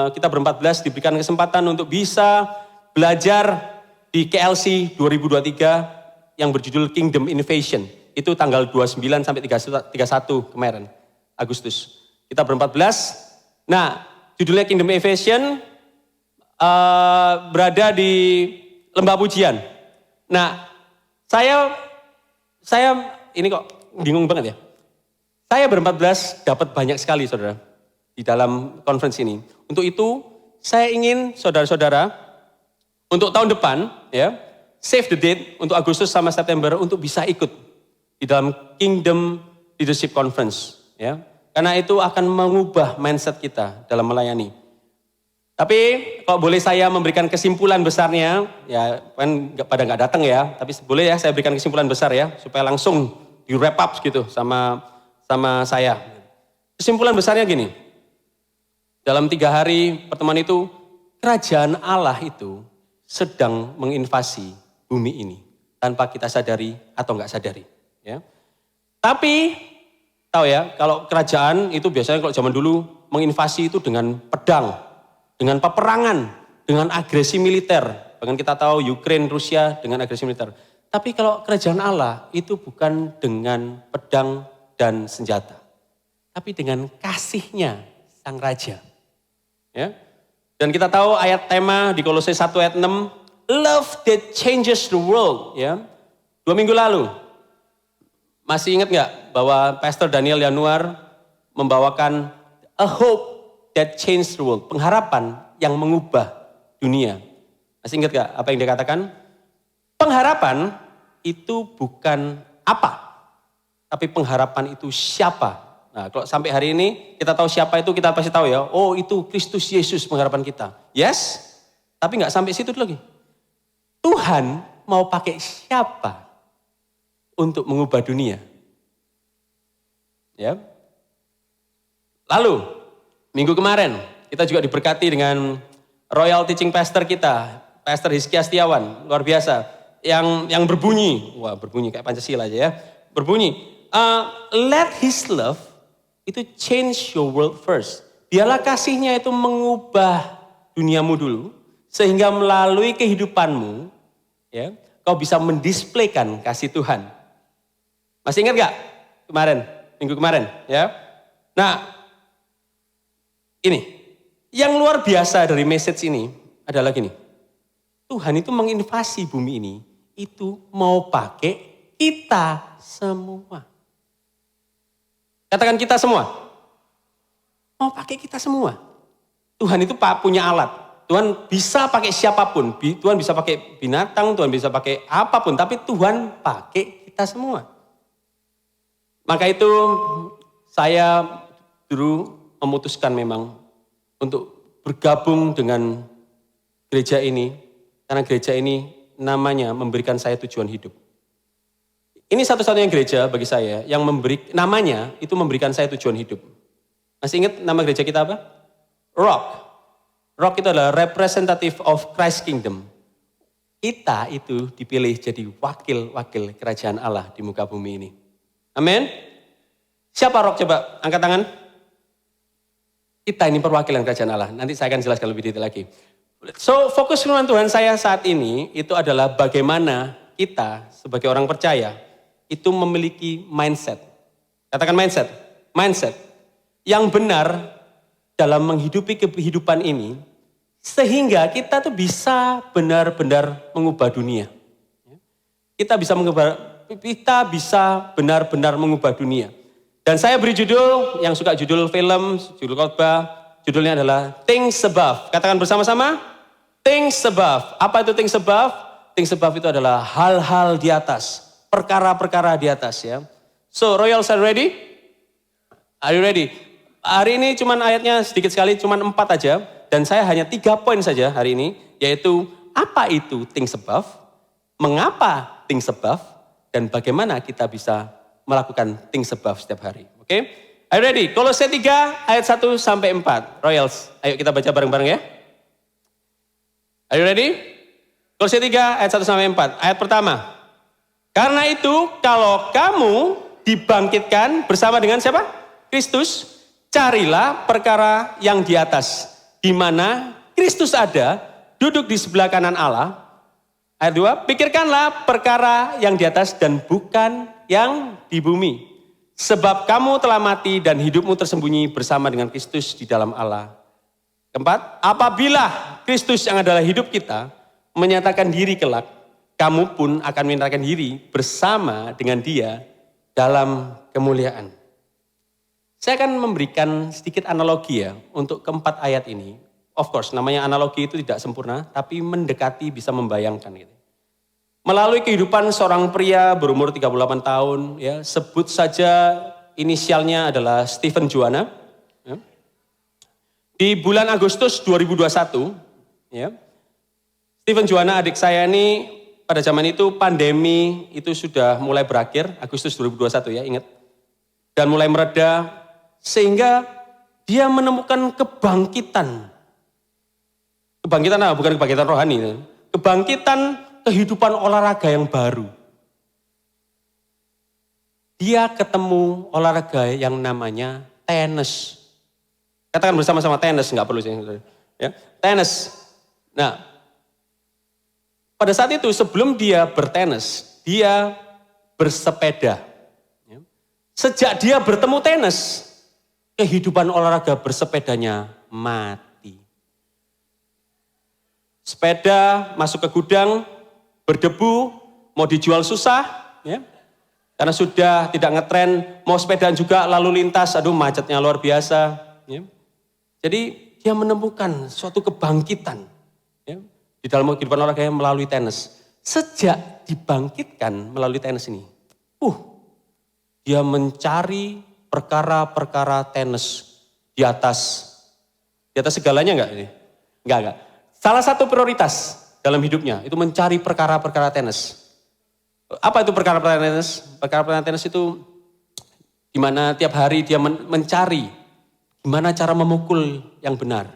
kita ber-14 diberikan kesempatan untuk bisa belajar di KLC 2023 yang berjudul Kingdom Innovation. Itu tanggal 29 sampai 31 kemarin, Agustus. Kita ber-14. Nah, judulnya Kingdom Innovation, berada di Lembah Pujian. Nah, saya ini kok bingung banget ya. Saya ber-14 dapat banyak sekali saudara di dalam conference ini. Untuk itu, saya ingin saudara-saudara untuk tahun depan ya, save the date untuk Agustus sama September untuk bisa ikut di dalam Kingdom Leadership Conference ya. Karena itu akan mengubah mindset kita dalam melayani. Tapi kalau boleh saya memberikan kesimpulan besarnya, ya kan pada nggak datang ya, tapi boleh ya saya berikan kesimpulan besar ya, supaya langsung di wrap up gitu sama saya. Kesimpulan besarnya gini, dalam 3 hari pertemuan itu, kerajaan Allah itu sedang menginvasi bumi ini tanpa kita sadari atau nggak sadari. Ya. Tapi tahu ya, kalau kerajaan itu biasanya kalau zaman dulu menginvasi itu dengan pedang, dengan peperangan, dengan agresi militer. Bahkan kita tahu Ukraina, Rusia dengan agresi militer. Tapi kalau kerajaan Allah itu bukan dengan pedang dan senjata, tapi dengan kasihnya sang raja. Ya. Dan kita tahu ayat tema di Kolose 1 ayat 6, love that changes the world. Ya. 2 minggu lalu, masih ingat nggak bahwa Pastor Daniel Yanuar membawakan a hope that changed the world, pengharapan yang mengubah dunia. Masih ingat nggak apa yang dia katakan? Pengharapan itu bukan apa, tapi pengharapan itu siapa. Nah, kalau sampai hari ini kita tahu siapa itu, kita pasti tahu ya. Oh, itu Kristus Yesus pengharapan kita. Yes, tapi nggak sampai situ lagi. Tuhan mau pakai siapa untuk mengubah dunia? Ya. Lalu minggu kemarin kita juga diberkati dengan Royal Teaching Pastor kita, Pastor Hizkia Setiawan, luar biasa, yang berbunyi, wah berbunyi kayak Pancasila aja ya, berbunyi, let His love itu change your world first. Biarlah kasihnya itu mengubah duniamu dulu, sehingga melalui kehidupanmu, ya, kau bisa mendisplaykan kasih Tuhan. Masih ingat gak kemarin, minggu kemarin, ya? Nah, ini, yang luar biasa dari message ini adalah gini, Tuhan itu menginvasi bumi ini, itu mau pakai kita semua. Katakan kita semua. Mau pakai kita semua. Tuhan itu punya alat. Tuhan bisa pakai siapapun. Tuhan bisa pakai binatang, Tuhan bisa pakai apapun. Tapi Tuhan pakai kita semua. Maka itu saya dulu memutuskan memang untuk bergabung dengan gereja ini, karena gereja ini namanya memberikan saya tujuan hidup. Ini satu-satunya gereja bagi saya yang namanya itu memberikan saya tujuan hidup. Masih ingat nama gereja kita apa? Rock. Rock itu adalah representative of Christ Kingdom. Kita itu dipilih jadi wakil-wakil kerajaan Allah di muka bumi ini. Amin. Siapa Rock coba? Angkat tangan. Kita ini perwakilan kerajaan Allah. Nanti saya akan jelaskan lebih detail lagi. So, fokus firman Tuhan saya saat ini itu adalah bagaimana kita sebagai orang percaya itu memiliki mindset. Katakan mindset. Mindset yang benar dalam menghidupi kehidupan ini sehingga kita tuh bisa benar-benar mengubah dunia. Kita bisa benar-benar mengubah dunia. Dan saya beri judul, yang suka judul film, judul khotbah, judulnya adalah Things Above. Katakan bersama-sama, Things Above. Apa itu Things Above? Things Above itu adalah hal-hal di atas, perkara-perkara di atas ya. So, Royals are ready? Are you ready? Hari ini cuman ayatnya sedikit sekali, cuman 4 aja. Dan saya hanya 3 poin saja hari ini, yaitu apa itu things above, mengapa things above, dan bagaimana kita bisa melakukan things above setiap hari. Oke? Are you ready? Kolose 3 ayat 1 sampai 4. Royals, ayo kita baca bareng-bareng ya. Are you ready? Kolose 3 ayat 1 sampai 4. Ayat pertama. Karena itu kalau kamu dibangkitkan bersama dengan siapa? Kristus, carilah perkara yang di atas, di mana Kristus ada, duduk di sebelah kanan Allah. Ayat 2, pikirkanlah perkara yang di atas dan bukan yang di bumi. Sebab kamu telah mati dan hidupmu tersembunyi bersama dengan Kristus di dalam Allah. Keempat, apabila Kristus yang adalah hidup kita menyatakan diri kelak, kamu pun akan menyatakan diri bersama dengan Dia dalam kemuliaan. Saya akan memberikan sedikit analogi ya untuk keempat ayat ini. Of course, namanya analogi itu tidak sempurna, tapi mendekati bisa membayangkan gitu. Melalui kehidupan seorang pria berumur 38 tahun, ya, sebut saja inisialnya adalah Stephen Juana. Ya. Di bulan Agustus 2021, ya, Stephen Juana adik saya ini pada zaman itu pandemi itu sudah mulai berakhir, Agustus 2021 ya, ingat. Dan mulai mereda, sehingga dia menemukan kebangkitan. Kebangkitan apa? Bukan kebangkitan rohani. Kebangkitan kehidupan olahraga yang baru. Dia ketemu olahraga yang namanya tenis. Katakan bersama-sama tenis, nggak perlu sih. Ya, tenis. Nah, pada saat itu sebelum dia bertenis, dia bersepeda. Ya. Sejak dia bertemu tenis, kehidupan olahraga bersepedanya mati. Sepeda masuk ke gudang, berdebu, mau dijual susah, ya. Karena sudah tidak ngetren, mau sepedaan juga lalu lintas, aduh macetnya luar biasa. Ya. Jadi dia menemukan suatu kebangkitan ya, di dalam kehidupan olahraga melalui tenis. Sejak dibangkitkan melalui tenis ini, dia mencari perkara-perkara tenis di atas segalanya enggak ini? Enggak. Salah satu prioritas dalam hidupnya itu mencari perkara-perkara tenis. Apa itu perkara-perkara tenis? Perkara-perkara tenis itu di mana tiap hari dia mencari gimana cara memukul yang benar.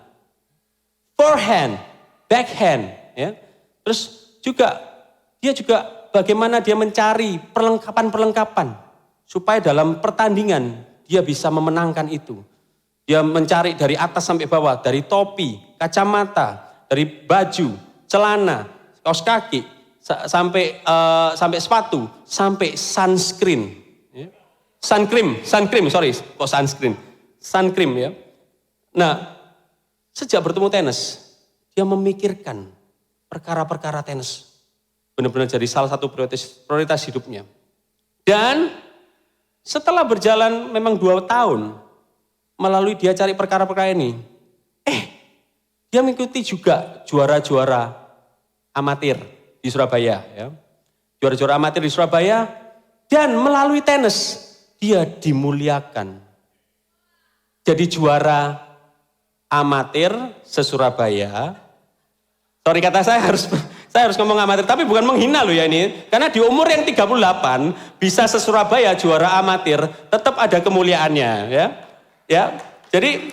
Forehand, backhand, ya. Terus dia juga bagaimana dia mencari perlengkapan-perlengkapan supaya dalam pertandingan dia bisa memenangkan itu. Dia mencari dari atas sampai bawah, dari topi, kacamata, dari baju, celana, kaos kaki, sampai sepatu, sampai sunscreen. Ya. Sunscreen ya. Nah, sejak bertemu tenis, dia memikirkan perkara-perkara tenis. Benar-benar jadi salah satu prioritas hidupnya. Dan setelah berjalan memang 2 tahun, melalui dia cari perkara-perkara ini, dia mengikuti juga juara-juara amatir di Surabaya. Ya. Juara-juara amatir di Surabaya, dan melalui tenis, dia dimuliakan. jadi juara amatir se-Surabaya. Sorry kata saya harus ngomong amatir, tapi bukan menghina loh ya ini. Karena di umur yang 38 bisa se-Surabaya juara amatir, tetap ada kemuliaannya ya. Ya. Jadi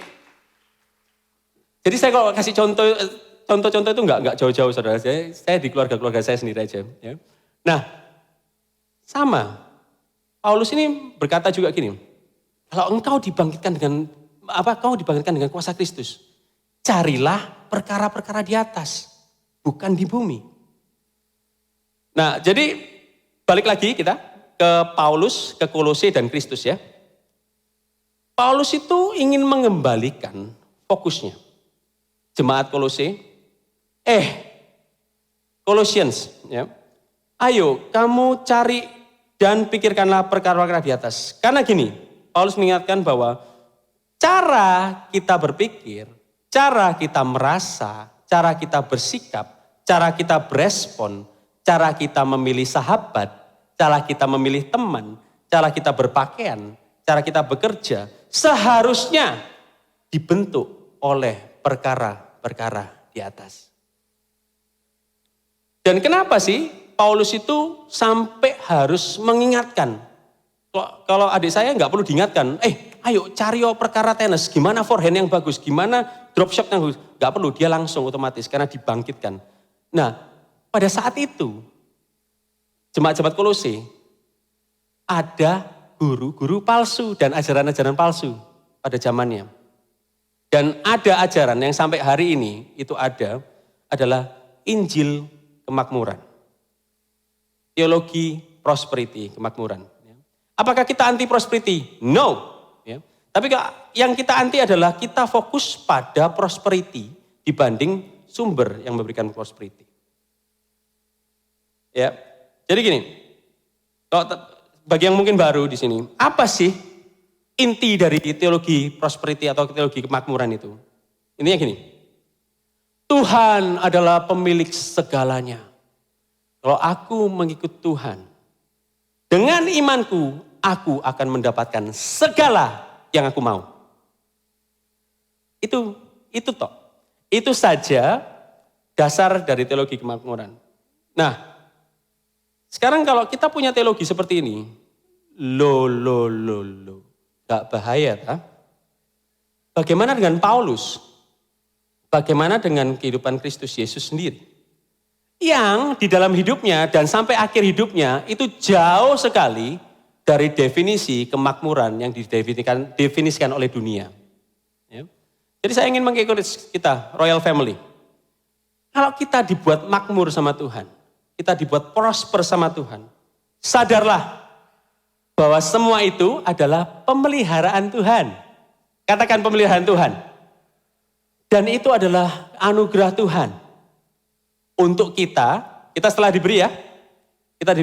saya kalau kasih contoh-contoh itu enggak jauh-jauh saudara. Saya di keluarga saya sendiri aja ya. Nah, sama. Paulus ini berkata juga gini, kalau engkau dibangkitkan dengan kuasa Kristus, carilah perkara-perkara di atas, bukan di bumi. Nah, jadi balik lagi kita ke Paulus, ke Kolose dan Kristus ya. Paulus itu ingin mengembalikan fokusnya. Jemaat Kolose, Colossians ya. Ayo kamu cari dan pikirkanlah perkara-perkara di atas. Karena gini, Paulus mengingatkan bahwa cara kita berpikir, cara kita merasa, cara kita bersikap, cara kita berespon, cara kita memilih sahabat, cara kita memilih teman, cara kita berpakaian, cara kita bekerja, seharusnya dibentuk oleh perkara-perkara di atas. Dan kenapa sih Paulus itu sampai harus mengingatkan? Kalau adik saya nggak perlu diingatkan, ayo cari perkara tenis, gimana forehand yang bagus, gimana drop shot yang bagus. Nggak perlu, dia langsung otomatis karena dibangkitkan. Nah, pada saat itu, jemaat-jemaat Kolose, ada guru-guru palsu dan ajaran-ajaran palsu pada zamannya. Dan ada ajaran yang sampai hari ini itu adalah Injil kemakmuran. Teologi prosperity, kemakmuran. Apakah kita anti prosperity? No. Ya. Tapi yang kita anti adalah kita fokus pada prosperity dibanding sumber yang memberikan prosperity. Ya. Jadi gini, kalau bagi yang mungkin baru di sini, apa sih inti dari teologi prosperity atau teologi kemakmuran itu? Intinya gini, Tuhan adalah pemilik segalanya. Kalau aku mengikut Tuhan, dengan imanku, aku akan mendapatkan segala yang aku mau. Itu toh. Itu saja dasar dari teologi kemakmuran. Nah, sekarang kalau kita punya teologi seperti ini, gak bahaya tak? Bagaimana dengan Paulus? Bagaimana dengan kehidupan Kristus Yesus sendiri? Yang di dalam hidupnya dan sampai akhir hidupnya itu jauh sekali dari definisi kemakmuran yang didefinisikan oleh dunia. Ya. Jadi saya ingin mengencourage kita, Royal Family. Kalau kita dibuat makmur sama Tuhan, kita dibuat prosper sama Tuhan, sadarlah bahwa semua itu adalah pemeliharaan Tuhan. Katakan pemeliharaan Tuhan. Dan itu adalah anugerah Tuhan. Untuk kita setelah diberi ya, kita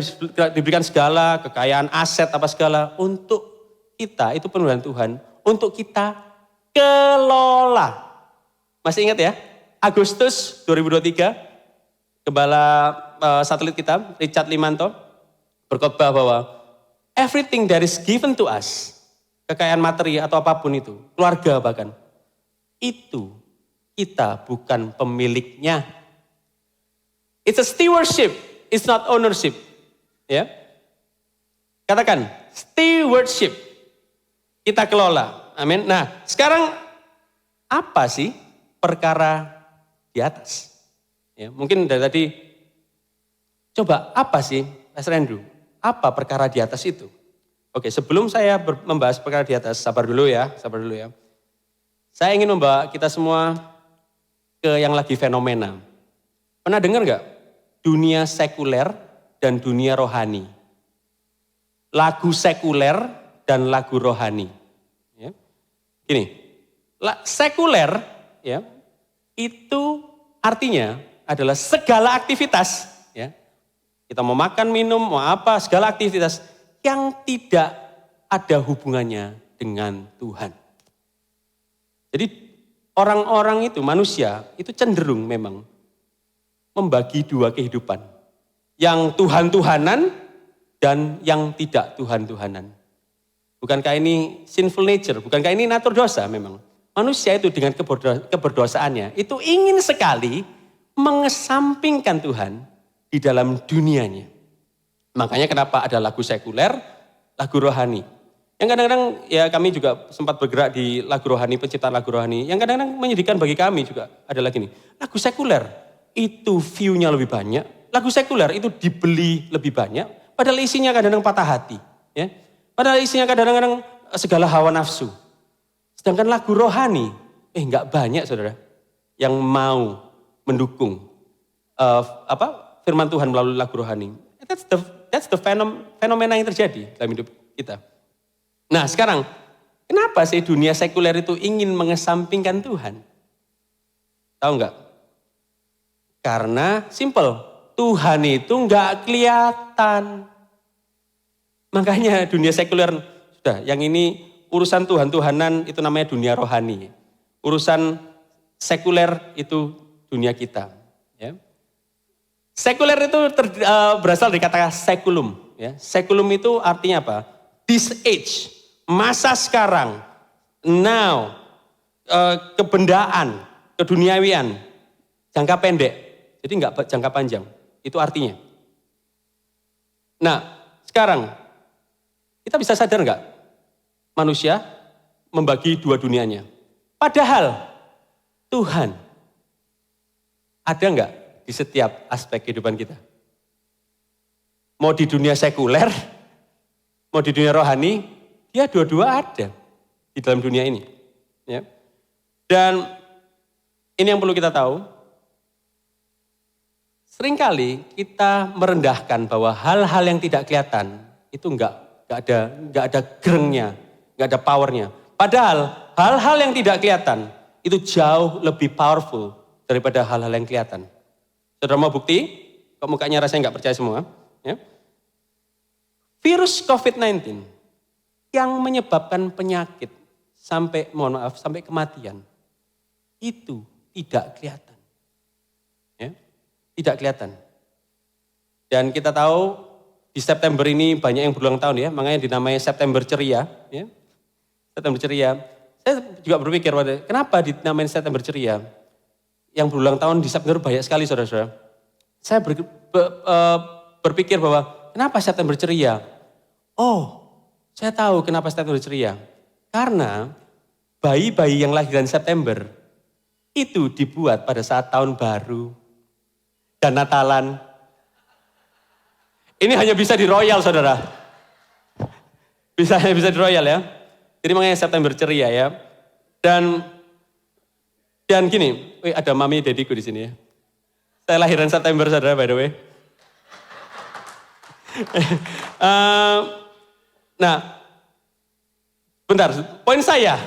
diberikan segala kekayaan, aset apa segala. Untuk kita, itu pemeliharaan Tuhan. Untuk kita kelola. Masih ingat ya? Agustus 2023, Gembala satelit kita, Richard Limanto, berkhotbah bahwa everything that is given to us, kekayaan materi atau apapun itu, keluarga bahkan, itu kita bukan pemiliknya. It's a stewardship, it's not ownership. Ya. Katakan, stewardship. Kita kelola. Amin. Nah, sekarang apa sih perkara di atas? Ya, mungkin dari tadi, coba apa sih, Pastor Andrew? Apa perkara di atas itu? Oke, sebelum saya membahas perkara di atas, sabar dulu ya. Saya ingin membawa kita semua ke yang lagi fenomena. Pernah dengar nggak? Dunia sekuler dan dunia rohani. Lagu sekuler dan lagu rohani. Ya. Gini, sekuler ya, itu artinya adalah segala aktivitas. Ya. Kita mau makan, minum, mau apa, segala aktivitas yang tidak ada hubungannya dengan Tuhan. Jadi orang-orang itu, manusia, itu cenderung memang membagi dua kehidupan. Yang Tuhan-Tuhanan dan yang tidak Tuhan-Tuhanan. Bukankah ini sinful nature? Bukankah ini natur dosa memang? Manusia itu dengan keberdosaannya itu ingin sekali mengesampingkan Tuhan di dalam dunianya. Makanya kenapa ada lagu sekuler, lagu rohani. Yang kadang-kadang ya kami juga sempat bergerak di lagu rohani, penciptaan lagu rohani. Yang kadang-kadang menyedihkan bagi kami juga adalah gini. Lagu sekuler itu view-nya lebih banyak. Lagu sekuler itu dibeli lebih banyak. Padahal isinya kadang-kadang patah hati. Ya. Padahal isinya kadang-kadang segala hawa nafsu. Sedangkan lagu rohani, nggak banyak saudara yang mau mendukung firman Tuhan melalui lagu rohani. That's the fenomena yang terjadi dalam hidup kita. Nah sekarang, kenapa sih dunia sekuler itu ingin mengesampingkan Tuhan? Tahu nggak? Karena simple, Tuhan itu nggak kelihatan. Makanya dunia sekuler, sudah yang ini urusan Tuhan-Tuhanan itu namanya dunia rohani. Urusan sekuler itu dunia kita. Ya. Sekuler itu berasal dari kata sekulum. Ya. Sekulum itu artinya apa? This age, masa sekarang, now, kebendaan, keduniawian, jangka pendek. Jadi enggak jangka panjang, itu artinya. Nah sekarang, kita bisa sadar enggak? Manusia membagi dua dunianya. Padahal Tuhan ada enggak di setiap aspek kehidupan kita? Mau di dunia sekuler, mau di dunia rohani, dia dua-dua ada di dalam dunia ini. Ya. Dan ini yang perlu kita tahu, seringkali kita merendahkan bahwa hal-hal yang tidak kelihatan itu enggak ada gerengnya, enggak ada powernya. Padahal hal-hal yang tidak kelihatan itu jauh lebih powerful daripada hal-hal yang kelihatan. Saudara mau bukti? Kok mukanya rasanya enggak percaya semua? Ya. Virus COVID-19 yang menyebabkan penyakit sampai kematian itu tidak kelihatan. Ya, tidak kelihatan. Dan kita tahu di September ini banyak yang berulang tahun ya, makanya dinamai September ceria. Ya. September ceria. Saya juga berpikir, kenapa dinamain September ceria? Yang berulang tahun di September banyak sekali saudara-saudara. Saya berpikir bahwa kenapa September ceria? Oh, saya tahu kenapa September ceria. Karena bayi-bayi yang lahiran September itu dibuat pada saat tahun baru dan Natalan. Ini hanya bisa di Royal, saudara. Bisa di Royal ya. Jadi makanya September ceria ya. Dan gini, ada mami dediku di sini ya. Saya lahiran September, saudara, by the way. Nah, bentar, poin saya.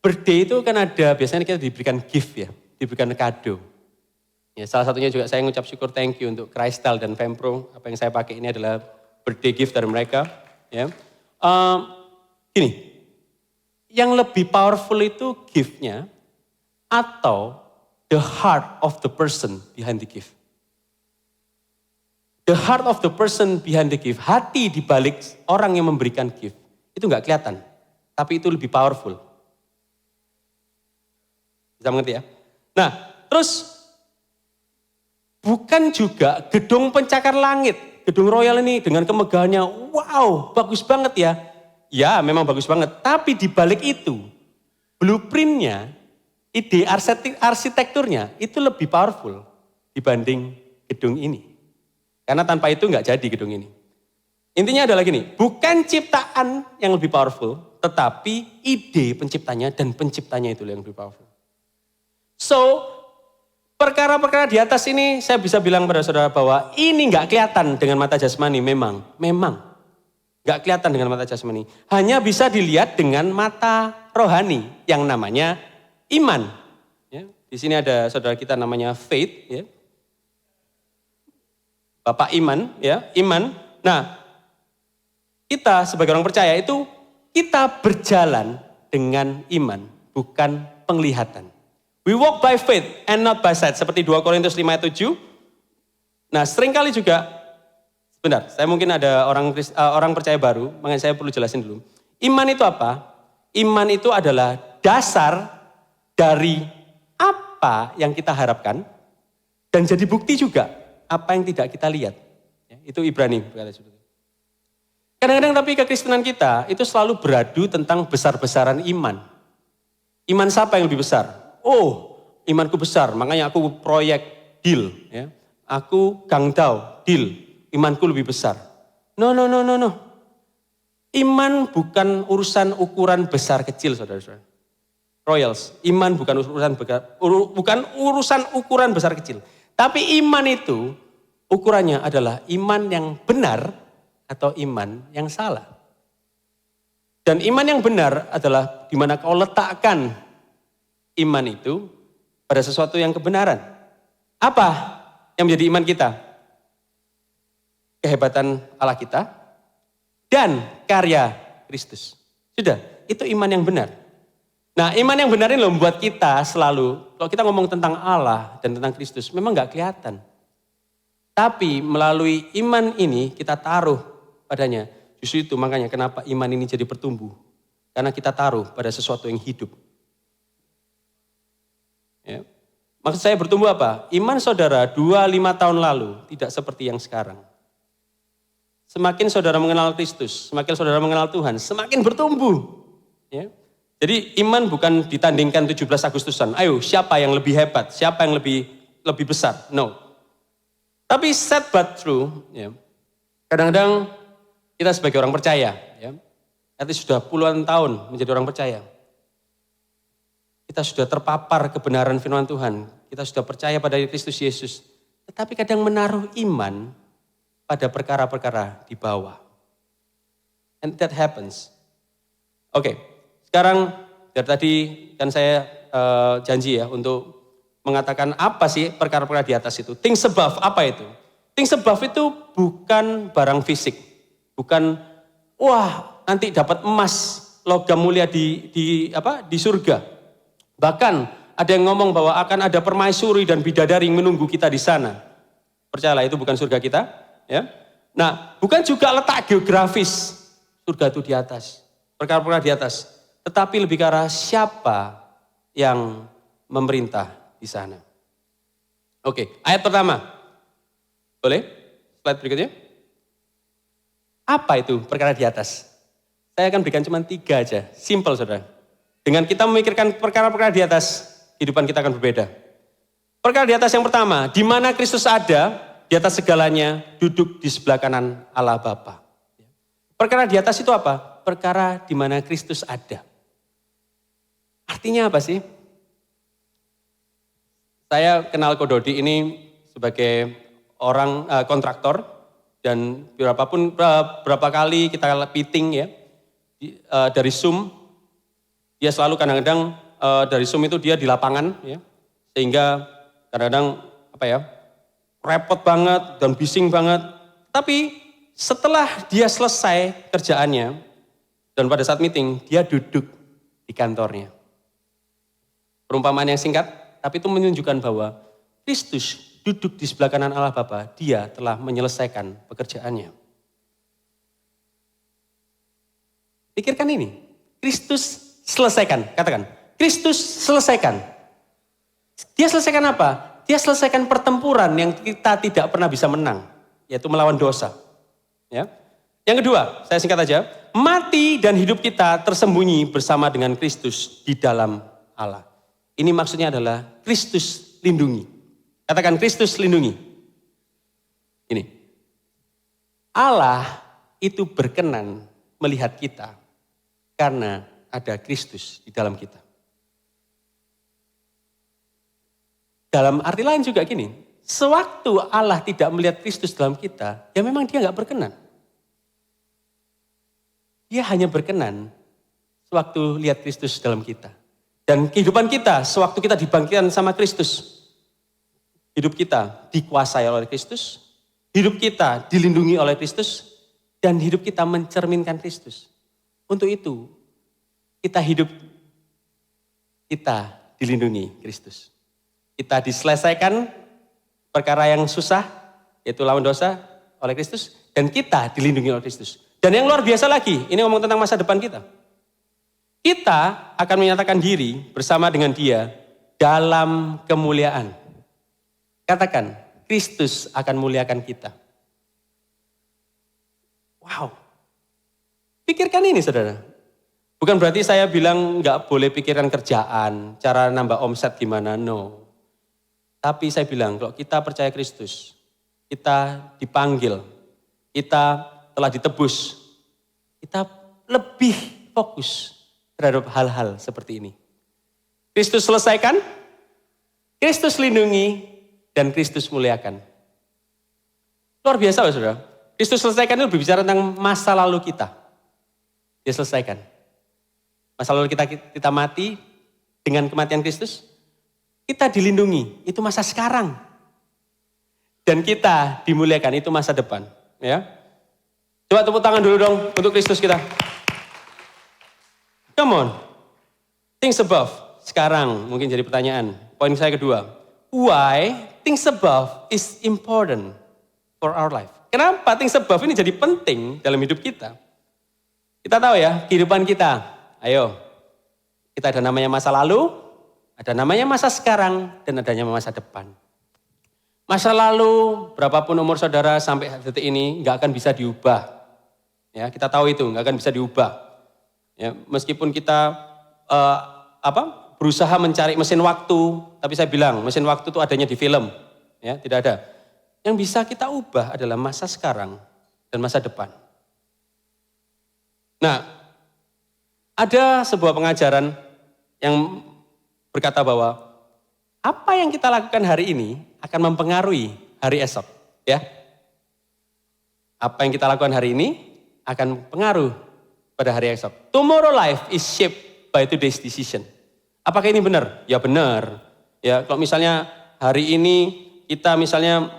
Birthday itu kan ada, biasanya kita diberikan gift ya, diberikan kado. Ya, salah satunya juga saya ngucap syukur thank you untuk Crystal dan Fempro. Apa yang saya pakai ini adalah birthday gift dari mereka. Ya. Gini, yang lebih powerful itu gift-nya atau the heart of the person behind the gift. The heart of the person behind the gift, hati di balik orang yang memberikan gift, itu nggak kelihatan, tapi itu lebih powerful. Bisa mengerti ya? Nah, terus bukan juga gedung pencakar langit, gedung Royal ini dengan kemegahannya, wow, bagus banget ya. Ya, memang bagus banget, tapi di balik itu, blueprint-nya, ide arsitekturnya itu lebih powerful dibanding gedung ini. Karena tanpa itu nggak jadi gedung ini. Intinya adalah gini, bukan ciptaan yang lebih powerful, tetapi ide penciptanya dan penciptanya itu yang lebih powerful. So, perkara-perkara di atas ini saya bisa bilang pada saudara bahwa ini nggak kelihatan dengan mata jasmani, memang nggak kelihatan dengan mata jasmani. Hanya bisa dilihat dengan mata rohani yang namanya iman. Ya, di sini ada saudara kita namanya Faith, ya. Bapak Iman, ya, Iman. Nah, kita sebagai orang percaya itu kita berjalan dengan iman, bukan penglihatan. We walk by faith and not by sight, seperti 2 Korintus 5 ayat 7. Nah, seringkali juga Sebentar, saya mungkin ada orang percaya baru, makanya saya perlu jelasin dulu. Iman itu apa? Iman itu adalah dasar dari apa yang kita harapkan dan jadi bukti juga apa yang tidak kita lihat. Ya, itu Ibrani. Kadang-kadang tapi kekristenan kita itu selalu beradu tentang besar-besaran iman. Iman siapa yang lebih besar? Oh, imanku besar, makanya aku proyek deal. Ya. Aku gangdau deal. Imanku lebih besar. No. Iman bukan urusan ukuran besar kecil, saudara-saudara. Royals, iman bukan urusan ukuran besar kecil. Tapi iman itu ukurannya adalah iman yang benar atau iman yang salah. Dan iman yang benar adalah di mana kau letakkan iman itu pada sesuatu yang kebenaran. Apa yang menjadi iman kita? Kehebatan Allah kita dan karya Kristus. Sudah, itu iman yang benar. Nah, iman yang benar ini loh membuat kita selalu, kalau kita ngomong tentang Allah dan tentang Kristus, memang gak kelihatan. Tapi melalui iman ini kita taruh padanya. Justru itu makanya kenapa iman ini jadi bertumbuh. Karena kita taruh pada sesuatu yang hidup. Ya. Maksud saya bertumbuh apa? Iman saudara 25 tahun lalu tidak seperti yang sekarang. Semakin saudara mengenal Kristus, semakin saudara mengenal Tuhan, semakin bertumbuh. Ya. Jadi iman bukan ditandingkan 17 Agustusan. Ayo, siapa yang lebih hebat, siapa yang lebih besar? No. Tapi sad but true, ya. Kadang-kadang kita sebagai orang percaya, ya, artinya sudah puluhan tahun menjadi orang percaya. Kita sudah terpapar kebenaran firman Tuhan, kita sudah percaya pada Kristus Yesus. Tetapi kadang menaruh iman pada perkara-perkara di bawah. And that happens. Oke, sekarang dari tadi kan saya janji ya untuk mengatakan apa sih perkara-perkara di atas itu. Things above, apa itu? Things above itu bukan barang fisik. Bukan, wah nanti dapat emas, logam mulia di surga. Bahkan ada yang ngomong bahwa akan ada permaisuri dan bidadari yang menunggu kita di sana. Percayalah itu bukan surga kita. Ya. Nah, bukan juga letak geografis surga itu di atas, perkara-perkara di atas, tetapi lebih ke arah siapa yang memerintah di sana. Oke, ayat pertama. Boleh? Slide berikutnya. Apa itu perkara di atas? Saya akan berikan cuma 3 aja, simple saudara. Dengan kita memikirkan perkara-perkara di atas, kehidupan kita akan berbeda. Perkara di atas yang pertama, di mana Kristus ada, di atas segalanya duduk di sebelah kanan Allah Bapa. Perkara di atas itu apa? Perkara di mana Kristus ada. Artinya apa sih? Saya kenal Ko Dodi ini sebagai orang kontraktor dan berapa kali kita meeting ya dari Zoom. Dia selalu kadang-kadang dari Zoom itu dia di lapangan ya. Sehingga kadang-kadang repot banget dan bising banget. Tapi setelah dia selesai kerjaannya dan pada saat meeting dia duduk di kantornya. Perumpamaan yang singkat, tapi itu menunjukkan bahwa Kristus duduk di sebelah kanan Allah Bapa, dia telah menyelesaikan pekerjaannya. Pikirkan ini, Kristus selesaikan, katakan, Kristus selesaikan. Dia selesaikan apa? Dia selesaikan pertempuran yang kita tidak pernah bisa menang, yaitu melawan dosa. Ya. Yang kedua, saya singkat aja, mati dan hidup kita tersembunyi bersama dengan Kristus di dalam Allah. Ini maksudnya adalah Kristus lindungi. Katakan Kristus lindungi. Ini, Allah itu berkenan melihat kita karena ada Kristus di dalam kita. Dalam arti lain juga gini, sewaktu Allah tidak melihat Kristus dalam kita, ya memang dia gak berkenan. Dia hanya berkenan sewaktu lihat Kristus dalam kita. Dan kehidupan kita, sewaktu kita dibangkitkan sama Kristus, hidup kita dikuasai oleh Kristus, hidup kita dilindungi oleh Kristus, dan hidup kita mencerminkan Kristus. Untuk itu, kita dilindungi Kristus. Kita diselesaikan perkara yang susah, yaitu lawan dosa oleh Kristus. Dan kita dilindungi oleh Kristus. Dan yang luar biasa lagi, ini ngomong tentang masa depan kita. Kita akan menyatakan diri bersama dengan Dia dalam kemuliaan. Katakan, Kristus akan muliakan kita. Wow. Pikirkan ini saudara. Bukan berarti saya bilang nggak boleh pikirkan kerjaan, cara nambah omset gimana, no. Tapi saya bilang kalau kita percaya Kristus, kita dipanggil, kita telah ditebus, kita lebih fokus terhadap hal-hal seperti ini. Kristus selesaikan, Kristus lindungi, dan Kristus muliakan. Luar biasa loh saudara. Kristus selesaikan itu berbicara tentang masa lalu kita. Dia selesaikan. Masa lalu kita mati dengan kematian Kristus. Kita dilindungi, itu masa sekarang. Dan kita dimuliakan, itu masa depan. Ya. Coba tepuk tangan dulu dong untuk Kristus kita. Come on. Things above. Sekarang mungkin jadi pertanyaan. Poin saya kedua. Why things above is important for our life? Kenapa things above ini jadi penting dalam hidup kita? Kita tahu ya, kehidupan kita. Ayo, kita ada namanya masa lalu, ada namanya masa sekarang, dan adanya masa depan. Masa lalu, berapapun umur saudara sampai detik ini, nggak akan bisa diubah. Ya, kita tahu itu, nggak akan bisa diubah. Ya, meskipun kita berusaha mencari mesin waktu, tapi saya bilang mesin waktu itu adanya di film, ya tidak ada. Yang bisa kita ubah adalah masa sekarang dan masa depan. Nah, ada sebuah pengajaran yang berkata bahwa apa yang kita lakukan hari ini akan mempengaruhi hari esok, ya. Apa yang kita lakukan hari ini akan pengaruh pada hari esok. Tomorrow life is shaped by today's decision. Apakah ini benar? Ya benar. Ya, kalau misalnya hari ini kita misalnya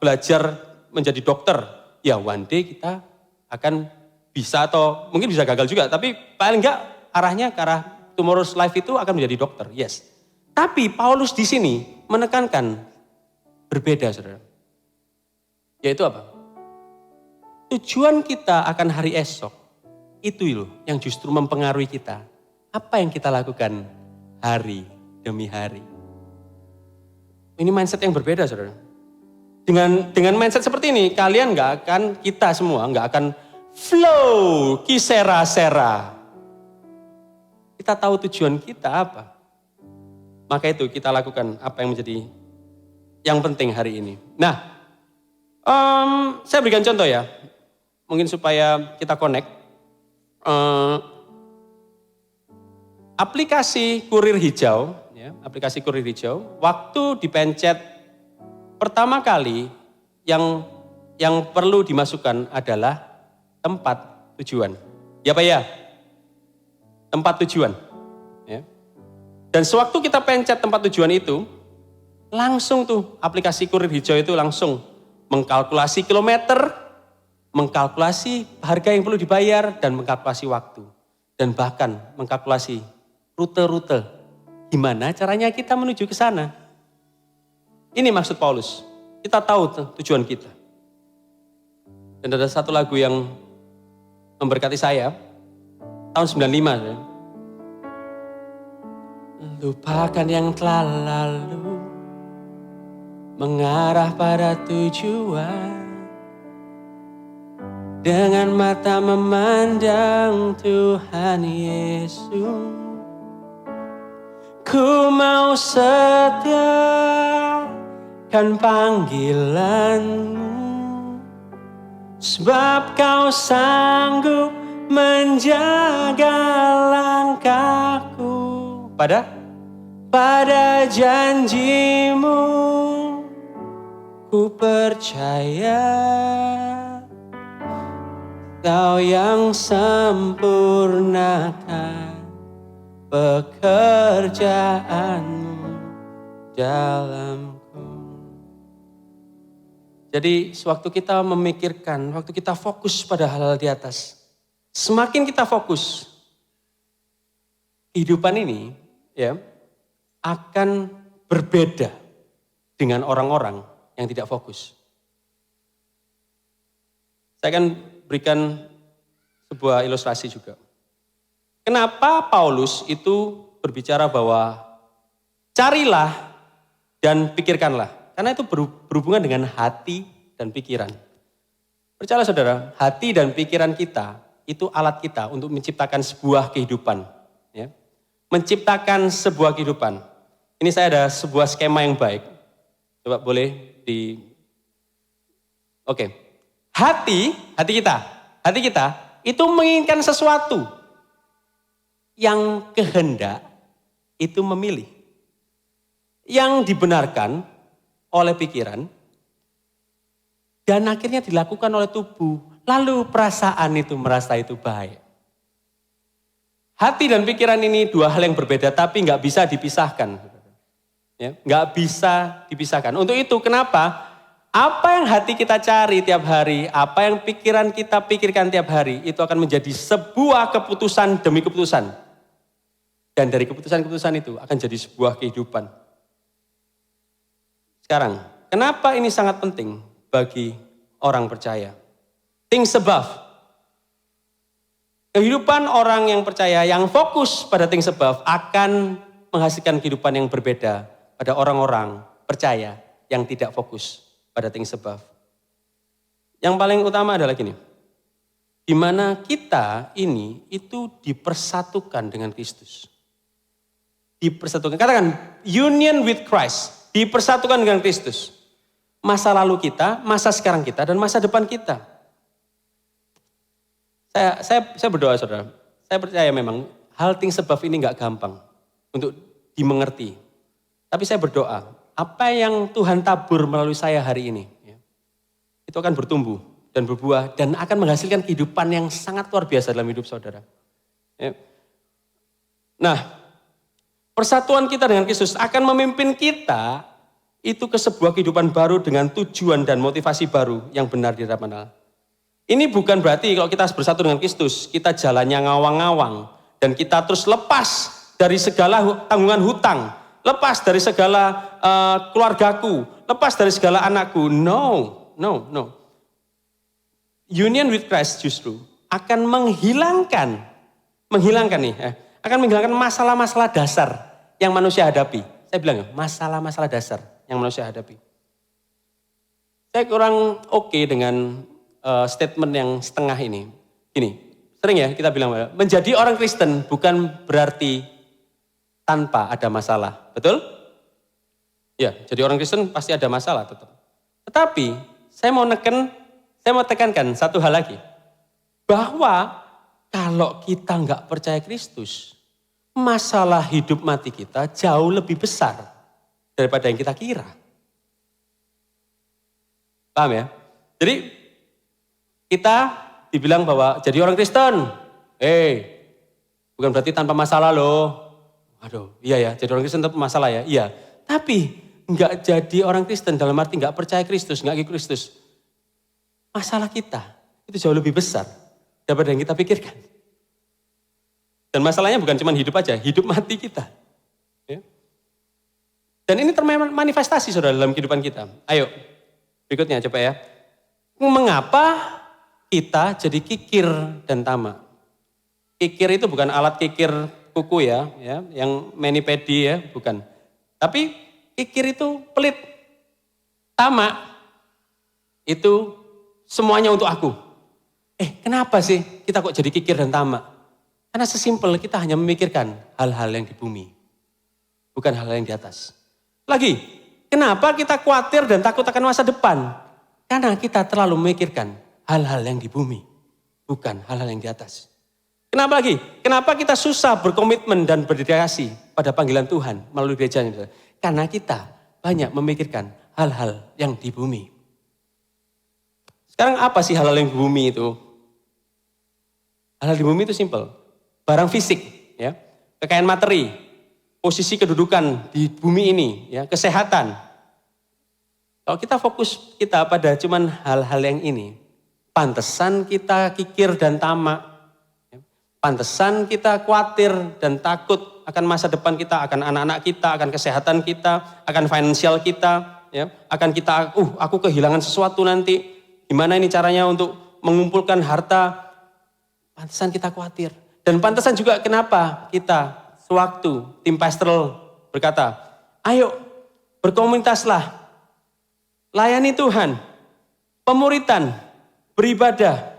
belajar menjadi dokter, ya one day kita akan bisa atau mungkin bisa gagal juga, tapi paling enggak arahnya ke arah tomorrow's life itu akan menjadi dokter, yes. Tapi Paulus di sini menekankan berbeda, saudara. Yaitu apa? Tujuan kita akan hari esok, itu loh yang justru mempengaruhi kita. Apa yang kita lakukan hari demi hari. Ini mindset yang berbeda, saudara. Dengan mindset seperti ini, kalian kita semua nggak akan flow, kisera-sera. Kita tahu tujuan kita apa. Maka itu kita lakukan apa yang menjadi yang penting hari ini. Nah, saya berikan contoh ya. Mungkin supaya kita connect. Aplikasi kurir hijau, ya, aplikasi kurir hijau, waktu dipencet pertama kali yang perlu dimasukkan adalah tempat tujuan. Ya Pak ya? Tempat tujuan. Ya. Dan sewaktu kita pencet tempat tujuan itu, langsung tuh aplikasi kurir hijau itu langsung mengkalkulasi kilometer, mengkalkulasi harga yang perlu dibayar, dan mengkalkulasi waktu. Dan bahkan mengkalkulasi rute-rute. Gimana caranya kita menuju ke sana. Ini maksud Paulus. Kita tahu tujuan kita. Dan ada satu lagu yang memberkati saya, tahun 95. Ya. Lupakan yang telah lalu, mengarah pada tujuan. Dengan mata memandang Tuhan Yesus. Ku mau setia kan panggilanmu. Sebab kau sanggup menjaga langkahku pada janjimu. Ku percaya Kau yang sempurnakan pekerjaanmu dalamku. Jadi sewaktu kita memikirkan, waktu kita fokus pada hal-hal di atas, semakin kita fokus, kehidupan ini ya akan berbeda dengan orang-orang yang tidak fokus. Saya akan berikan sebuah ilustrasi juga. Kenapa Paulus itu berbicara bahwa carilah dan pikirkanlah. Karena itu berhubungan dengan hati dan pikiran. Percayalah saudara, hati dan pikiran kita itu alat kita untuk menciptakan sebuah kehidupan. Ya. Menciptakan sebuah kehidupan. Ini saya ada sebuah skema yang baik. Coba boleh Oke. Hati kita itu menginginkan sesuatu yang kehendak itu memilih. Yang dibenarkan oleh pikiran dan akhirnya dilakukan oleh tubuh. Lalu perasaan itu merasa itu baik. Hati dan pikiran ini dua hal yang berbeda tapi nggak bisa dipisahkan. Ya, nggak bisa dipisahkan. Untuk itu kenapa? Apa yang hati kita cari tiap hari, apa yang pikiran kita pikirkan tiap hari, itu akan menjadi sebuah keputusan demi keputusan. Dan dari keputusan-keputusan itu akan jadi sebuah kehidupan. Sekarang, kenapa ini sangat penting bagi orang percaya? Things above. Kehidupan orang yang percaya, yang fokus pada things above akan menghasilkan kehidupan yang berbeda pada orang-orang percaya yang tidak fokus pada things above. Yang paling utama adalah gini, di mana kita ini itu dipersatukan dengan Kristus. Dipersatukan, katakan union with Christ, dipersatukan dengan Kristus. Masa lalu kita, masa sekarang kita, dan masa depan kita. Saya berdoa saudara, saya percaya memang hal things above ini gak gampang untuk dimengerti. Tapi saya berdoa, apa yang Tuhan tabur melalui saya hari ini, ya, itu akan bertumbuh dan berbuah dan akan menghasilkan kehidupan yang sangat luar biasa dalam hidup saudara. Ya. Nah, persatuan kita dengan Kristus akan memimpin kita itu ke sebuah kehidupan baru dengan tujuan dan motivasi baru yang benar di hadapan Allah. Ini bukan berarti kalau kita bersatu dengan Kristus, kita jalannya ngawang-ngawang dan kita terus lepas dari segala tanggungan hutang. Lepas dari segala keluargaku, lepas dari segala anakku. No. Union with Christ justru akan menghilangkan masalah-masalah dasar yang manusia hadapi. Saya bilang masalah-masalah dasar yang manusia hadapi. Saya kurang oke dengan statement yang setengah ini. Gini, sering ya kita bilang menjadi orang Kristen bukan berarti tanpa ada masalah, betul? Ya, jadi orang Kristen pasti ada masalah tetap. Tetapi saya mau tekankan satu hal lagi, bahwa kalau kita nggak percaya Kristus, masalah hidup mati kita jauh lebih besar daripada yang kita kira. Paham ya? Jadi kita dibilang bahwa jadi orang Kristen, bukan berarti tanpa masalah loh. Aduh, iya ya, jadi orang Kristen tetap masalah ya, iya. Tapi nggak jadi orang Kristen dalam arti nggak percaya Kristus, nggak ikut Kristus. Masalah kita itu jauh lebih besar daripada yang kita pikirkan. Dan masalahnya bukan cuma hidup aja, hidup mati kita. Ya. Dan ini termanifestasi saudara dalam kehidupan kita. Ayo, berikutnya coba ya. Mengapa kita jadi kikir dan tamak? Kikir itu bukan alat kikir kuku ya, yang mani-pedi ya, bukan. Tapi kikir itu pelit. Tamak itu semuanya untuk aku. Kenapa sih kita kok jadi kikir dan tamak? Karena sesimpel kita hanya memikirkan hal-hal yang di bumi, bukan hal-hal yang di atas. Lagi, kenapa kita khawatir dan takut akan masa depan? Karena kita terlalu memikirkan hal-hal yang di bumi, bukan hal-hal yang di atas. Kenapa lagi? Kenapa kita susah berkomitmen dan berdedikasi pada panggilan Tuhan melalui gerejanya? Karena kita banyak memikirkan hal-hal yang di bumi. Sekarang apa sih hal-hal yang di bumi itu? Hal-hal di bumi itu simpel. Barang fisik, ya, kekayaan materi, posisi kedudukan di bumi ini, ya, kesehatan. Kalau kita fokus kita pada cuman hal-hal yang ini, pantesan kita kikir dan tamak. Pantesan kita khawatir dan takut akan masa depan kita, akan anak-anak kita, akan kesehatan kita, akan finansial kita, ya, akan kita, aku kehilangan sesuatu nanti. Gimana ini caranya untuk mengumpulkan harta, pantesan kita khawatir. Dan pantesan juga kenapa kita sewaktu tim pastoral berkata, ayo berkomunitaslah, layani Tuhan, pemuritan, beribadah.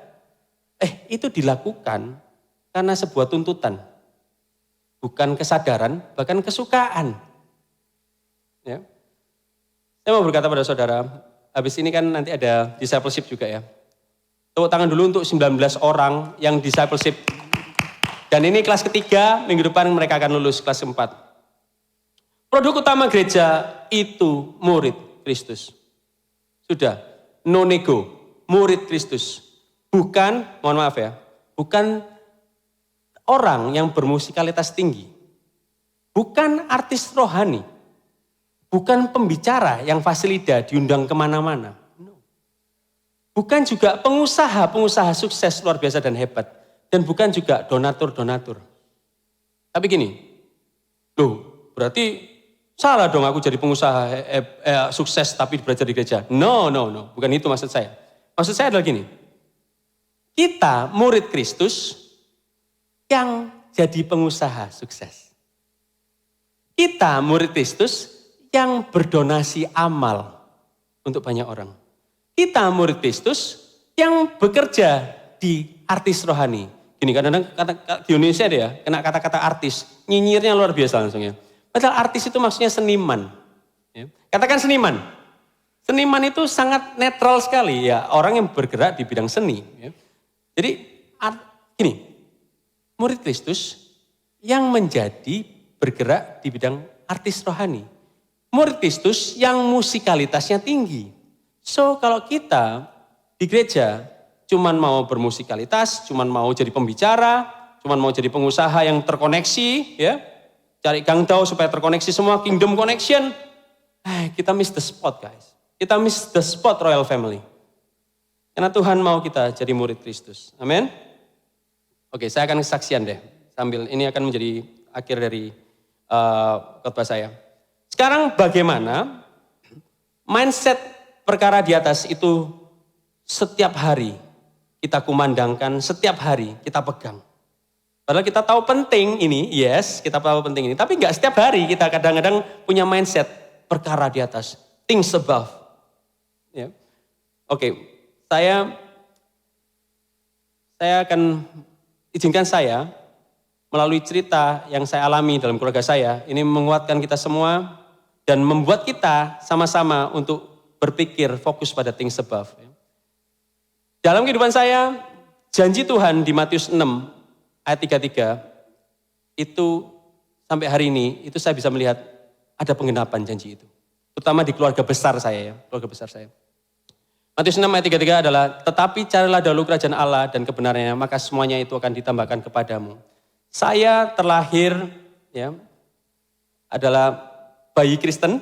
Itu dilakukan karena sebuah tuntutan. Bukan kesadaran, bahkan kesukaan. Ya. Saya mau berkata pada saudara, habis ini kan nanti ada discipleship juga ya. Tepuk tangan dulu untuk 19 orang yang discipleship. Dan ini kelas ketiga, minggu depan mereka akan lulus kelas 4. Produk utama gereja itu murid Kristus. Sudah, no nego, murid Kristus. Bukan, mohon maaf ya, bukan orang yang bermusikalitas tinggi. Bukan artis rohani. Bukan pembicara yang fasilida diundang kemana-mana. Bukan juga pengusaha sukses luar biasa dan hebat. Dan bukan juga donatur. Tapi gini, loh berarti salah dong aku jadi pengusaha sukses tapi belajar di gereja. No, bukan itu maksud saya. Maksud saya adalah gini, kita murid Kristus yang jadi pengusaha sukses. Kita murid Kristus yang berdonasi amal untuk banyak orang. Kita murid Kristus yang bekerja di artis rohani. Gini kadang-kadang di Indonesia deh ya, kena kata-kata artis, nyinyirnya luar biasa langsung ya. Padahal artis itu maksudnya seniman. Ya. Katakan seniman. Seniman itu sangat netral sekali ya, orang yang bergerak di bidang seni. Ya. Jadi gini, murid Kristus yang menjadi bergerak di bidang artis rohani. Murid Kristus yang musikalitasnya tinggi. So kalau kita di gereja cuman mau bermusikalitas, cuman mau jadi pembicara, cuman mau jadi pengusaha yang terkoneksi, ya, cari gangdau supaya terkoneksi semua, kingdom connection, kita miss the spot guys. Kita miss the spot Royal Family. Karena Tuhan mau kita jadi murid Kristus. Amin. Oke, saya akan kesaksian deh. Sambil ini akan menjadi akhir dari khotbah saya. Sekarang bagaimana mindset perkara di atas itu setiap hari kita kumandangkan, setiap hari kita pegang. Padahal kita tahu penting ini, yes, kita tahu penting ini. Tapi nggak setiap hari kita kadang-kadang punya mindset perkara di atas, things above. Ya. Oke, saya akan izinkan saya melalui cerita yang saya alami dalam keluarga saya, ini menguatkan kita semua dan membuat kita sama-sama untuk berpikir fokus pada things above. Dalam kehidupan saya, janji Tuhan di Matius 6 ayat 33 itu sampai hari ini itu saya bisa melihat ada penggenapan janji itu. Terutama di keluarga besar saya ya, keluarga besar saya. Matius 6 ayat 33 adalah, tetapi carilah dahulu kerajaan Allah dan kebenarannya, maka semuanya itu akan ditambahkan kepadamu. Saya terlahir ya adalah bayi Kristen.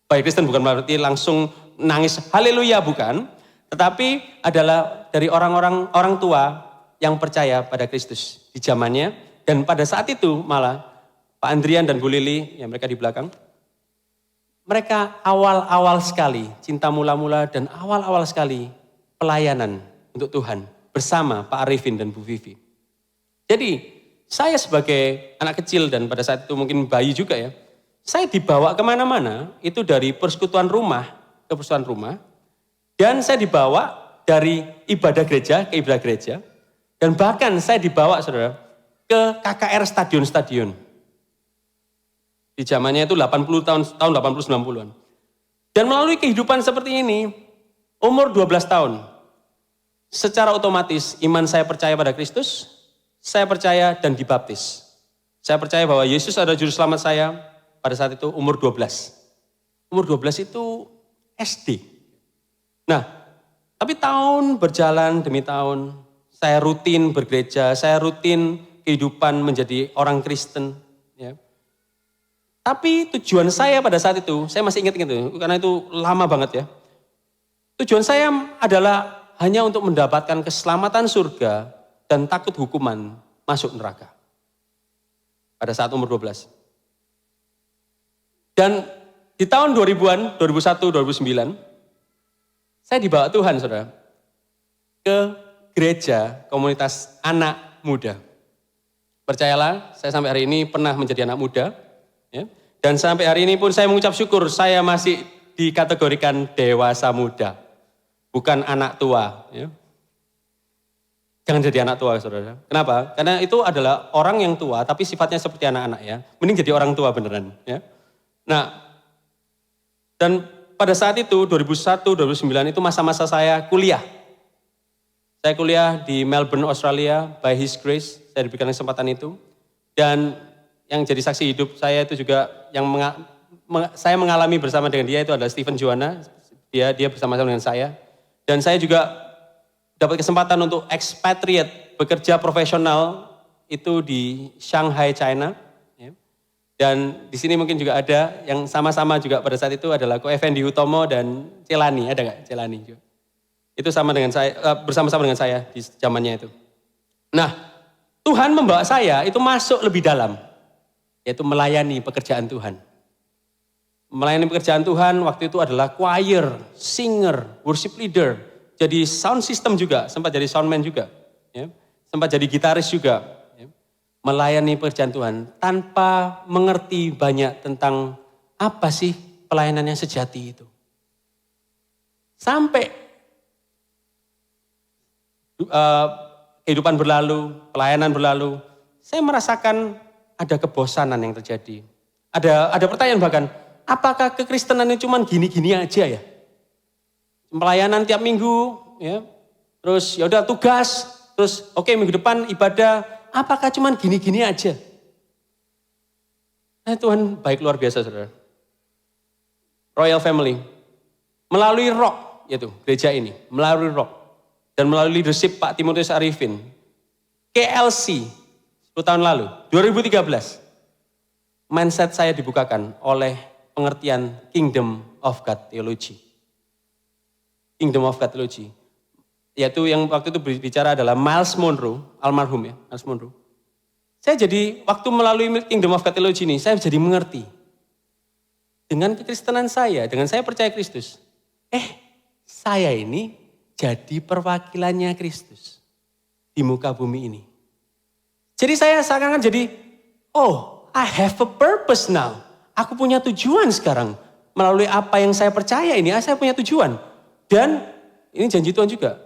Bayi Kristen bukan berarti langsung nangis haleluya, bukan. Tetapi adalah dari orang tua yang percaya pada Kristus di zamannya. Dan pada saat itu malah Pak Andrian dan Bu Lili, yang mereka di belakang, mereka awal-awal sekali cinta mula-mula dan awal-awal sekali pelayanan untuk Tuhan bersama Pak Arifin dan Bu Vivi. Jadi saya sebagai anak kecil dan pada saat itu mungkin bayi juga ya, saya dibawa kemana-mana itu dari persekutuan rumah ke persekutuan rumah. Dan saya dibawa dari ibadah gereja ke ibadah gereja. Dan bahkan saya dibawa saudara ke KKR stadion-stadion. Di zamannya itu 80 tahun 80-90-an. Dan melalui kehidupan seperti ini, umur 12 tahun, secara otomatis iman saya percaya pada Kristus, saya percaya dan dibaptis. Saya percaya bahwa Yesus adalah juru selamat saya pada saat itu umur 12. Umur 12 itu SD. Nah, tapi tahun berjalan demi tahun, saya rutin bergereja, saya rutin kehidupan menjadi orang Kristen. Ya. Tapi tujuan saya pada saat itu, saya masih ingat itu, karena itu lama banget ya. Tujuan saya adalah hanya untuk mendapatkan keselamatan surga dan takut hukuman masuk neraka. Pada saat umur 12. Dan di tahun 2000-an, 2001, 2009, saya dibawa Tuhan, saudara. ke gereja komunitas anak muda. Percayalah, saya sampai hari ini pernah menjadi anak muda. Ya. Dan sampai hari ini pun saya mengucap syukur saya masih dikategorikan dewasa muda. Bukan anak tua. Ya. Jangan jadi anak tua, saudara. Kenapa? Karena itu adalah orang yang tua tapi sifatnya seperti anak-anak ya. Mending jadi orang tua beneran. Ya. Nah, dan pada saat itu 2001, 2009 itu masa-masa saya kuliah. Saya kuliah di Melbourne, Australia, by His Grace, saya diberikan kesempatan itu. Dan yang jadi saksi hidup saya itu juga, yang saya mengalami bersama dengan dia itu adalah Stephen Joanna, dia bersama-sama dengan saya. Dan saya juga dapat kesempatan untuk expatriate, bekerja profesional itu di Shanghai, China. Dan di sini mungkin juga ada yang sama-sama juga pada saat itu adalah Ko Effendi Hutomo dan Celani, ada nggak Celani juga? Itu sama dengan saya, bersama-sama dengan saya di zamannya itu. Nah, Tuhan membawa saya itu masuk lebih dalam, yaitu melayani pekerjaan Tuhan. Melayani pekerjaan Tuhan waktu itu adalah choir, singer, worship leader, jadi sound system juga, sempat jadi soundman juga, ya. Sempat jadi gitaris juga. Ya. Melayani pekerjaan Tuhan tanpa mengerti banyak tentang apa sih pelayanan yang sejati itu. Sampai kehidupan berlalu, pelayanan berlalu, saya merasakan ada kebosanan yang terjadi. Ada pertanyaan bahkan, apakah kekristenan ini cuma gini-gini aja ya? Pelayanan tiap minggu, ya, terus ya udah tugas, terus oke, minggu depan ibadah, apakah cuma gini-gini aja? Nah, Tuhan baik luar biasa, saudara. Royal Family, melalui rock, yaitu gereja ini, melalui rock. Dan melalui leadership Pak Timotius Arifin, KLC 10 tahun lalu, 2013, mindset saya dibukakan oleh pengertian Kingdom of God Theology. Kingdom of God Theology, yaitu yang waktu itu berbicara adalah Miles Monroe, almarhum ya, Miles Monroe. Saya jadi, waktu melalui Kingdom of God Theology ini, saya jadi mengerti. Dengan kekristenan saya, dengan saya percaya Kristus, saya ini jadi perwakilannya Kristus di muka bumi ini. Jadi saya seakan-akan jadi, I have a purpose now. Aku punya tujuan sekarang. Melalui apa yang saya percaya ini, saya punya tujuan. Dan ini janji Tuhan juga.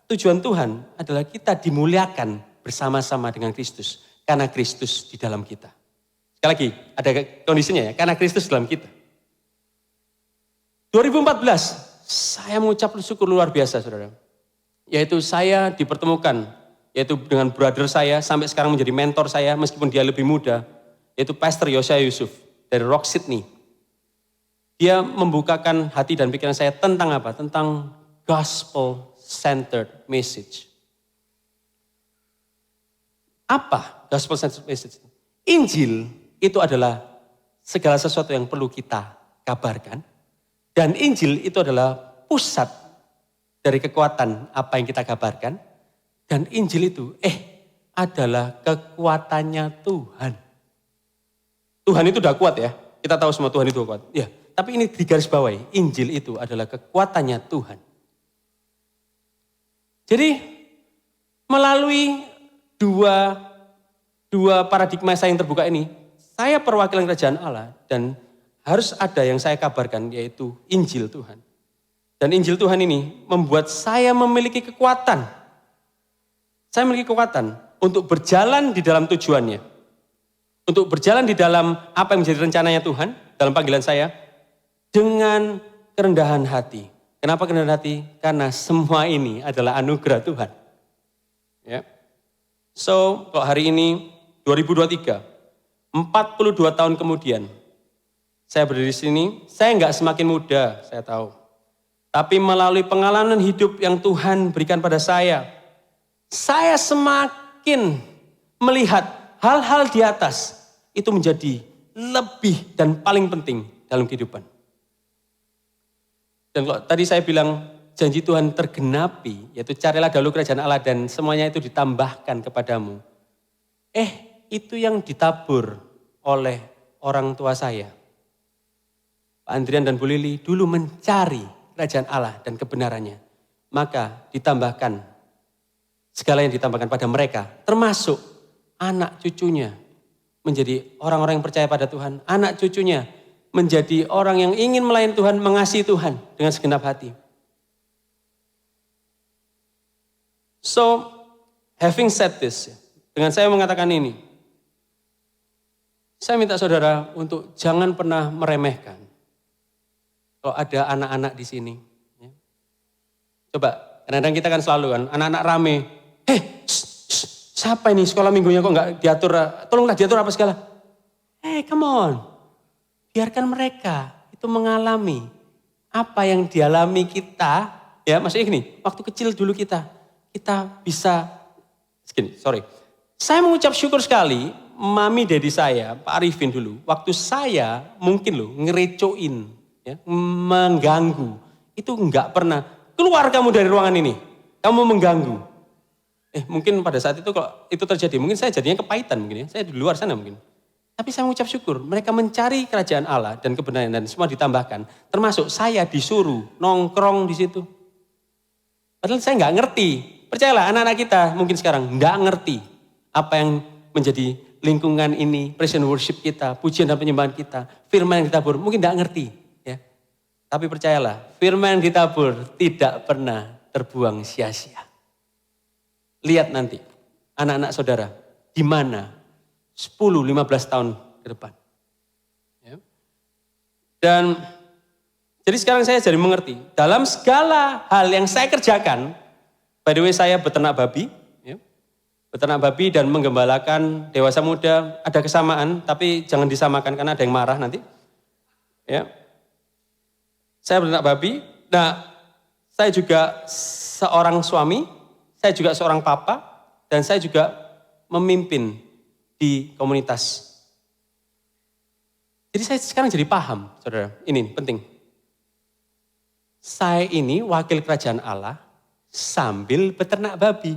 Tujuan Tuhan adalah kita dimuliakan bersama-sama dengan Kristus. Karena Kristus di dalam kita. Sekali lagi, ada kondisinya ya, karena Kristus dalam kita. 2014, saya mengucap syukur luar biasa, saudara. Yaitu saya dipertemukan, yaitu dengan brother saya, sampai sekarang menjadi mentor saya, meskipun dia lebih muda, yaitu Pastor Yosha Yusuf dari Rock Sydney. Dia membukakan hati dan pikiran saya tentang apa? Tentang gospel-centered message. Apa gospel-centered message? Injil itu adalah segala sesuatu yang perlu kita kabarkan. Dan Injil itu adalah pusat dari kekuatan apa yang kita kabarkan. Dan Injil itu adalah kekuatannya Tuhan. Tuhan itu udah kuat ya. Kita tahu semua Tuhan itu kuat. Ya, tapi ini digarisbawahi. Injil itu adalah kekuatannya Tuhan. Jadi melalui dua paradigma saya yang terbuka ini, saya perwakilan kerajaan Allah dan harus ada yang saya kabarkan, yaitu Injil Tuhan. Dan Injil Tuhan ini membuat saya memiliki kekuatan. Saya memiliki kekuatan untuk berjalan di dalam tujuannya. Untuk berjalan di dalam apa yang menjadi rencananya Tuhan, dalam panggilan saya, dengan kerendahan hati. Kenapa kerendahan hati? Karena semua ini adalah anugerah Tuhan. Ya. So, kalau hari ini, 2023, 42 tahun kemudian, saya berdiri di sini, saya nggak semakin muda, saya tahu. Tapi melalui pengalaman hidup yang Tuhan berikan pada saya semakin melihat hal-hal di atas itu menjadi lebih dan paling penting dalam kehidupan. Dan kalau tadi saya bilang janji Tuhan tergenapi, yaitu carilah dahulu kerajaan Allah dan semuanya itu ditambahkan kepadamu. Itu yang ditabur oleh orang tua saya. Pak Andrian dan Bu Lili dulu mencari kerajaan Allah dan kebenarannya. maka ditambahkan segala yang ditambahkan pada mereka, termasuk anak cucunya menjadi orang-orang yang percaya pada Tuhan, anak cucunya menjadi orang yang ingin melayani Tuhan, mengasihi Tuhan dengan segenap hati. So, having said this, dengan saya mengatakan ini, saya minta saudara untuk jangan pernah meremehkan kalau ada anak-anak di sini. Coba, kadang-kadang kita kan selalu kan, anak-anak rame, siapa ini sekolah minggunya kok nggak diatur, tolonglah diatur apa segala. Come on, biarkan mereka itu mengalami apa yang dialami kita, ya maksudnya gini, waktu kecil dulu kita bisa, saya mengucap syukur sekali, Mami Dedi saya, Pak Arifin dulu, waktu saya mungkin ngerecoin, ya, mengganggu, itu enggak pernah, keluar kamu dari ruangan ini, kamu mengganggu. Mungkin pada saat itu kalau itu terjadi, mungkin saya jadinya kepahitan mungkin ya, saya di luar sana mungkin. Tapi saya mengucap syukur, mereka mencari kerajaan Allah dan kebenaran dan semua ditambahkan, termasuk saya disuruh nongkrong di situ. Padahal saya enggak ngerti, percayalah anak-anak kita mungkin sekarang enggak ngerti apa yang menjadi lingkungan ini, praise and worship kita, pujian dan penyembahan kita, firman yang ditabur, mungkin tidak ngerti. Ya. Tapi percayalah, firman yang ditabur tidak pernah terbuang sia-sia. Lihat nanti, anak-anak saudara, di mana 10-15 tahun ke depan. Ya. Dan, jadi sekarang saya jadi mengerti, dalam segala hal yang saya kerjakan, by the way saya beternak babi, beternak babi dan menggembalakan dewasa muda, ada kesamaan, tapi jangan disamakan karena ada yang marah nanti. Ya. Saya beternak babi, nah saya juga seorang suami, saya juga seorang papa, dan saya juga memimpin di komunitas. Jadi saya sekarang jadi paham, saudara, ini penting. Saya ini wakil kerajaan Allah sambil beternak babi.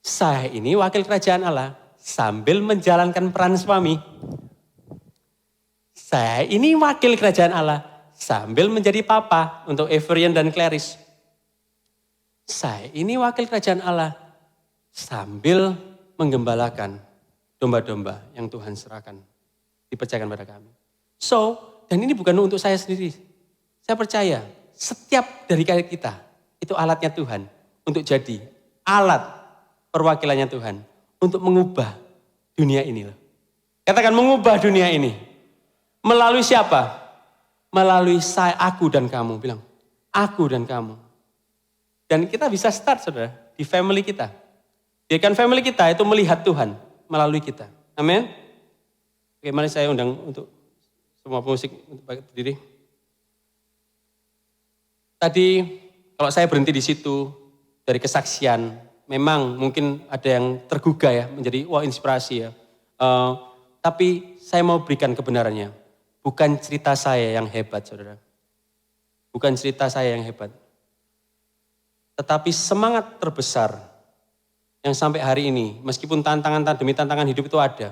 Saya ini wakil kerajaan Allah sambil menjalankan peran suami. Saya ini wakil kerajaan Allah sambil menjadi papa untuk Everian dan Clarice. Saya ini wakil kerajaan Allah sambil menggembalakan domba-domba yang Tuhan serahkan, dipercayakan pada kami. So, dan ini bukan untuk saya sendiri. Saya percaya setiap dari kita itu alatnya Tuhan untuk jadi alat perwakilannya Tuhan untuk mengubah dunia ini. Katakan mengubah dunia ini. Melalui siapa? Melalui saya, aku dan kamu. Bilang, aku dan kamu. Dan kita bisa start saudara, di family kita. Biarkan family kita itu melihat Tuhan melalui kita. Amin. Oke, mari saya undang untuk semua pemusik untuk berdiri. Tadi kalau saya berhenti di situ dari kesaksian, memang mungkin ada yang tergugah ya, menjadi wah inspirasi ya. Tapi saya mau berikan kebenarannya. Bukan cerita saya yang hebat, saudara. Bukan cerita saya yang hebat. Tetapi semangat terbesar yang sampai hari ini, meskipun tantangan demi tantangan hidup itu ada.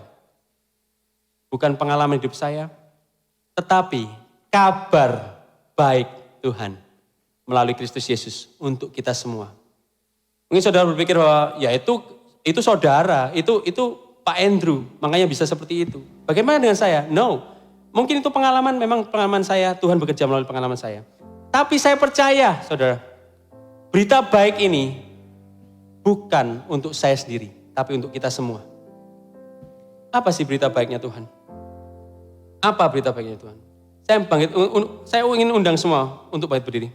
Bukan pengalaman hidup saya, tetapi kabar baik Tuhan melalui Kristus Yesus untuk kita semua. Mungkin saudara berpikir bahwa ya itu saudara, itu Pak Andrew, makanya bisa seperti itu. Bagaimana dengan saya? No. Mungkin itu pengalaman, memang pengalaman saya, Tuhan bekerja melalui pengalaman saya. Tapi saya percaya, saudara, berita baik ini bukan untuk saya sendiri, tapi untuk kita semua. Apa sih berita baiknya Tuhan? Apa berita baiknya Tuhan? Saya ingin undang semua untuk bangkit berdiri.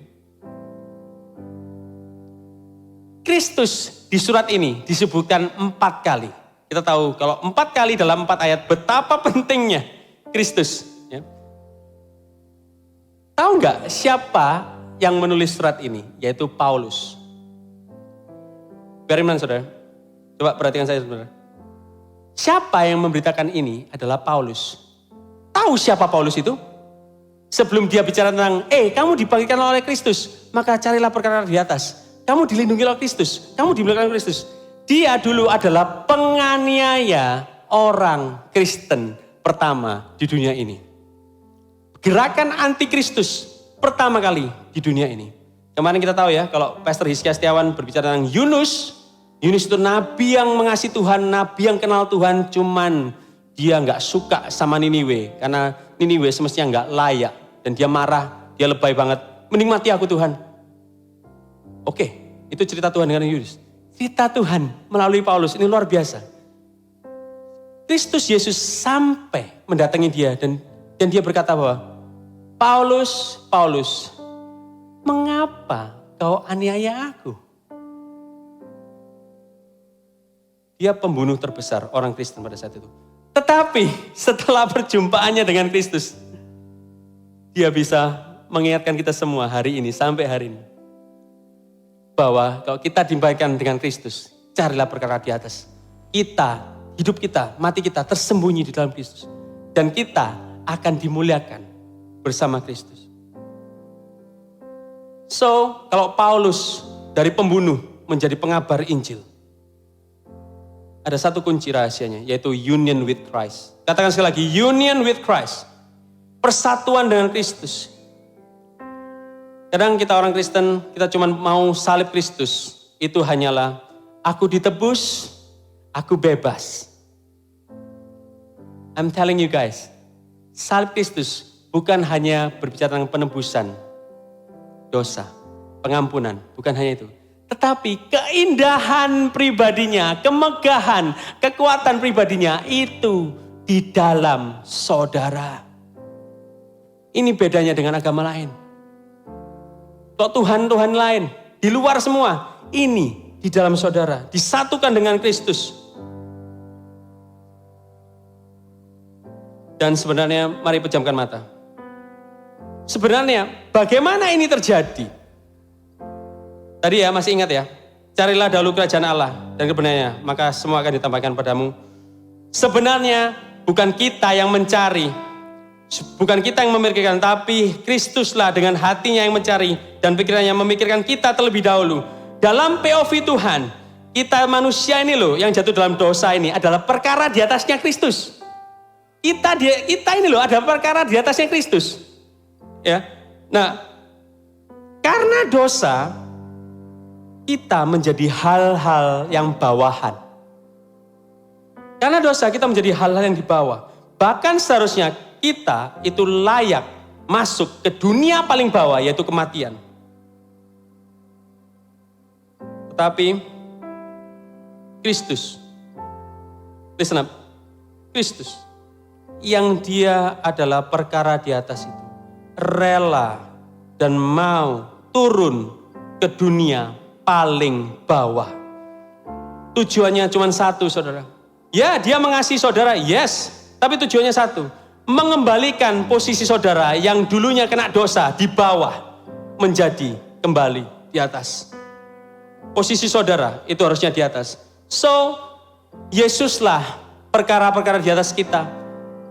Kristus di surat ini disebutkan 4 kali. Kita tahu kalau 4 kali dalam 4 ayat betapa pentingnya Kristus. Ya. Tahu nggak siapa yang menulis surat ini? Yaitu Paulus. Bagaimana saudara? Coba perhatikan saya saudara. Siapa yang memberitakan ini adalah Paulus. Tahu siapa Paulus itu? Sebelum dia bicara tentang, kamu dibangkitkan oleh Kristus, maka carilah perkara di atas. Kamu dilindungi oleh Kristus, kamu dibelakang Kristus. Dia dulu adalah penganiaya orang Kristen pertama di dunia ini. Gerakan anti Kristus pertama kali di dunia ini. Kemarin kita tahu ya, kalau Pastor Hizkia Setiawan berbicara tentang Yunus itu nabi yang mengasihi Tuhan, nabi yang kenal Tuhan, cuman dia nggak suka sama Niniwe. Karena Niniwe semestinya nggak layak. Dan dia marah, dia lebay banget. Mending mati aku Tuhan. Oke, itu cerita Tuhan dengan Yunus. Cerita Tuhan melalui Paulus, ini luar biasa. Kristus Yesus sampai mendatangi dia dan dia berkata bahwa, Paulus, mengapa kau aniaya aku? Dia pembunuh terbesar orang Kristen pada saat itu. Tetapi setelah perjumpaannya dengan Kristus, dia bisa mengingatkan kita semua hari ini, sampai hari ini. Bahwa kalau kita dibaikkan dengan Kristus, carilah perkara di atas. Kita, hidup kita, mati kita tersembunyi di dalam Kristus. Dan kita akan dimuliakan bersama Kristus. So, kalau Paulus dari pembunuh menjadi pengabar Injil, ada satu kunci rahasianya, yaitu union with Christ. Katakan sekali lagi, union with Christ. Persatuan dengan Kristus. Kadang kita orang Kristen, kita cuma mau salib Kristus. Itu hanyalah, aku ditebus, aku bebas. I'm telling you guys, salib Kristus bukan hanya berbicara tentang penebusan dosa, pengampunan, bukan hanya itu. Tetapi keindahan pribadinya, kemegahan, kekuatan pribadinya itu di dalam saudara. Ini bedanya dengan agama lain. Kok Tuhan lain, di luar semua, ini di dalam saudara, disatukan dengan Kristus. Dan sebenarnya, mari pejamkan mata. Sebenarnya, bagaimana ini terjadi? Tadi ya, masih ingat ya, carilah dahulu kerajaan Allah dan kebenarannya, maka semua akan ditambahkan padamu. Sebenarnya bukan kita yang mencari, bukan kita yang memikirkan, tapi Kristuslah dengan hatinya yang mencari dan pikirannya memikirkan kita terlebih dahulu. Dalam POV Tuhan, kita manusia ini loh yang jatuh dalam dosa ini adalah perkara di atasnya Kristus. Kita ini loh ada perkara di atasnya Kristus. Ya, nah karena dosa, kita menjadi hal-hal yang bawahan. Karena dosa kita menjadi hal-hal yang di bawah. Bahkan seharusnya kita itu layak masuk ke dunia paling bawah, yaitu kematian. Tetapi Kristus, listen up, Kristus yang dia adalah perkara di atas itu, rela dan mau turun ke dunia paling bawah. Tujuannya cuma satu, saudara. Ya, dia mengasihi saudara, yes. Tapi tujuannya satu, mengembalikan posisi saudara yang dulunya kena dosa di bawah menjadi kembali di atas. Posisi saudara itu harusnya di atas. So, Yesuslah perkara-perkara di atas kita.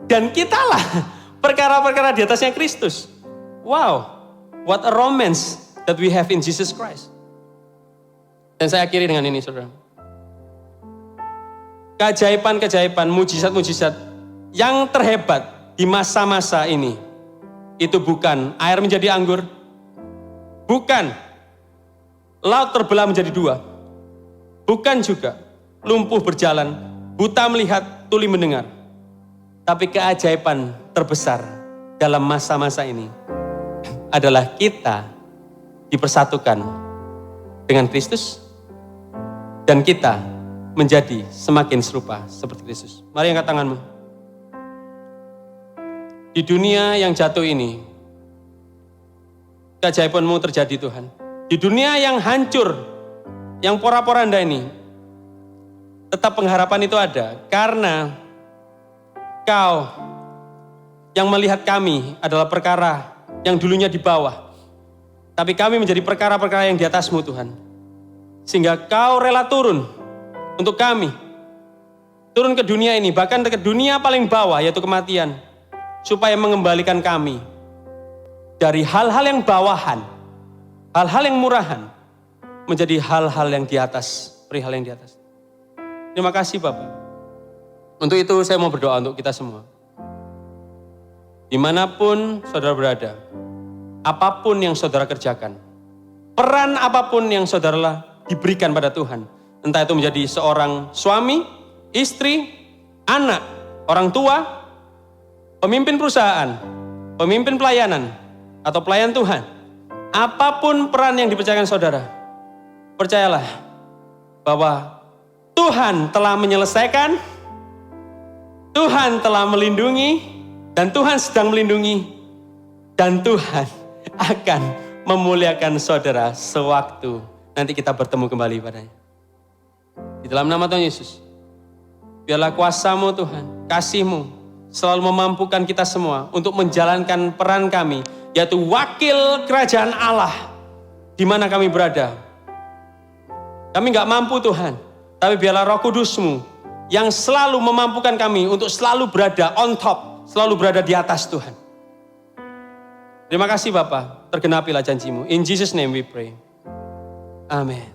Dan kitalah perkara-perkara di atasnya Kristus. Wow, what a romance that we have in Jesus Christ. Dan saya akhiri dengan ini, saudara. Keajaiban-keajaiban, mujizat-mujizat yang terhebat di masa-masa ini, itu bukan air menjadi anggur, bukan laut terbelah menjadi dua, bukan juga lumpuh berjalan, buta melihat, tuli mendengar. Tapi keajaiban terbesar dalam masa-masa ini adalah kita dipersatukan dengan Kristus dan kita menjadi semakin serupa seperti Kristus. Mari angkat tanganmu. Di dunia yang jatuh ini, keajaibanmu terjadi Tuhan. Di dunia yang hancur, yang pora-poranda ini, tetap pengharapan itu ada. Karena Kau yang melihat kami adalah perkara yang dulunya di bawah. Tapi kami menjadi perkara-perkara yang di atasmu Tuhan. Sehingga Kau rela turun untuk kami. Turun ke dunia ini, bahkan ke dunia paling bawah yaitu kematian. Supaya mengembalikan kami dari hal-hal yang bawahan, hal-hal yang murahan, menjadi hal-hal yang di atas, perihal yang di atas. Terima kasih Bapak. Untuk itu saya mau berdoa untuk kita semua. Dimanapun saudara berada, apapun yang saudara kerjakan, peran apapun yang saudara diberikan pada Tuhan. Entah itu menjadi seorang suami, istri, anak, orang tua, pemimpin perusahaan, pemimpin pelayanan, atau pelayan Tuhan. Apapun peran yang dipercayakan saudara, percayalah bahwa Tuhan telah menyelesaikan, Tuhan telah melindungi, dan Tuhan sedang melindungi, dan Tuhan akan memuliakan saudara sewaktu nanti kita bertemu kembali padanya. Di dalam nama Tuhan Yesus, biarlah kuasa-Mu Tuhan, kasih-Mu selalu memampukan kita semua untuk menjalankan peran kami, yaitu wakil kerajaan Allah di mana kami berada. Kami gak mampu Tuhan, tapi biarlah Roh Kudus-Mu yang selalu memampukan kami untuk selalu berada on top, selalu berada di atas Tuhan. Terima kasih Bapa, tergenapilah janji-Mu. In Jesus name we pray. Amin.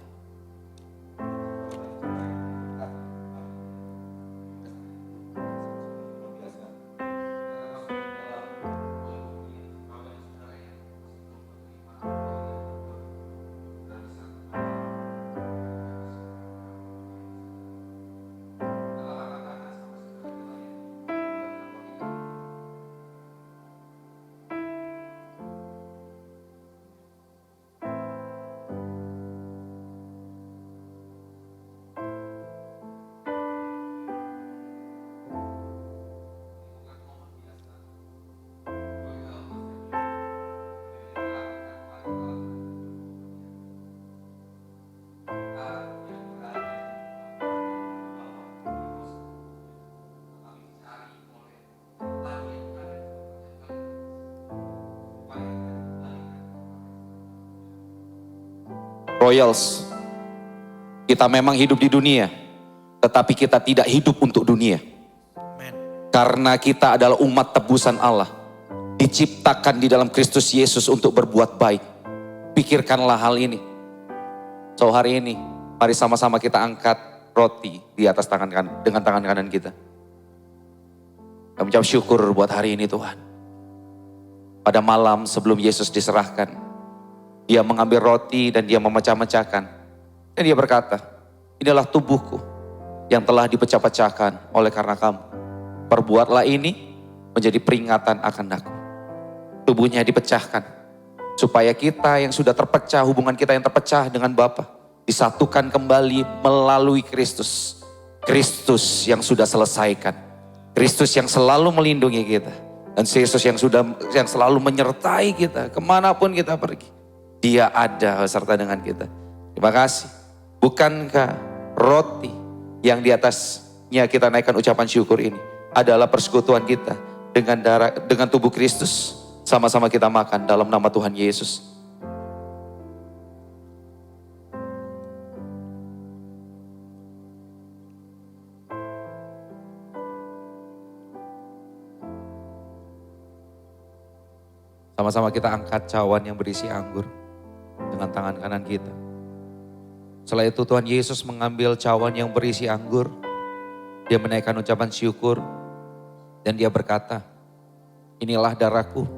Royals, kita memang hidup di dunia, tetapi kita tidak hidup untuk dunia. Karena kita adalah umat tebusan Allah, diciptakan di dalam Kristus Yesus untuk berbuat baik. Pikirkanlah hal ini. So hari ini, mari sama-sama kita angkat roti di atas tangan kanan, dengan tangan kanan kita. Kami ucap syukur buat hari ini Tuhan. Pada malam sebelum Yesus diserahkan, Dia mengambil roti dan dia memecah-mecahkan. Dan dia berkata, inilah tubuhku yang telah dipecah-pecahkan oleh karena kamu. Perbuatlah ini menjadi peringatan akan aku. Tubuhnya dipecahkan. Supaya kita yang sudah terpecah, hubungan kita yang terpecah dengan Bapa, disatukan kembali melalui Kristus. Kristus yang sudah selesaikan. Kristus yang selalu melindungi kita. Dan Yesus yang selalu menyertai kita kemanapun kita pergi. Dia ada beserta dengan kita. Terima kasih. Bukankah roti yang di atasnya kita naikkan ucapan syukur ini adalah persekutuan kita dengan tubuh Kristus. Sama-sama kita makan dalam nama Tuhan Yesus. Sama-sama kita angkat cawan yang berisi anggur dengan tangan kanan kita. Setelah itu Tuhan Yesus mengambil cawan yang berisi anggur. Dia menaikkan ucapan syukur. Dan dia berkata, inilah darahku,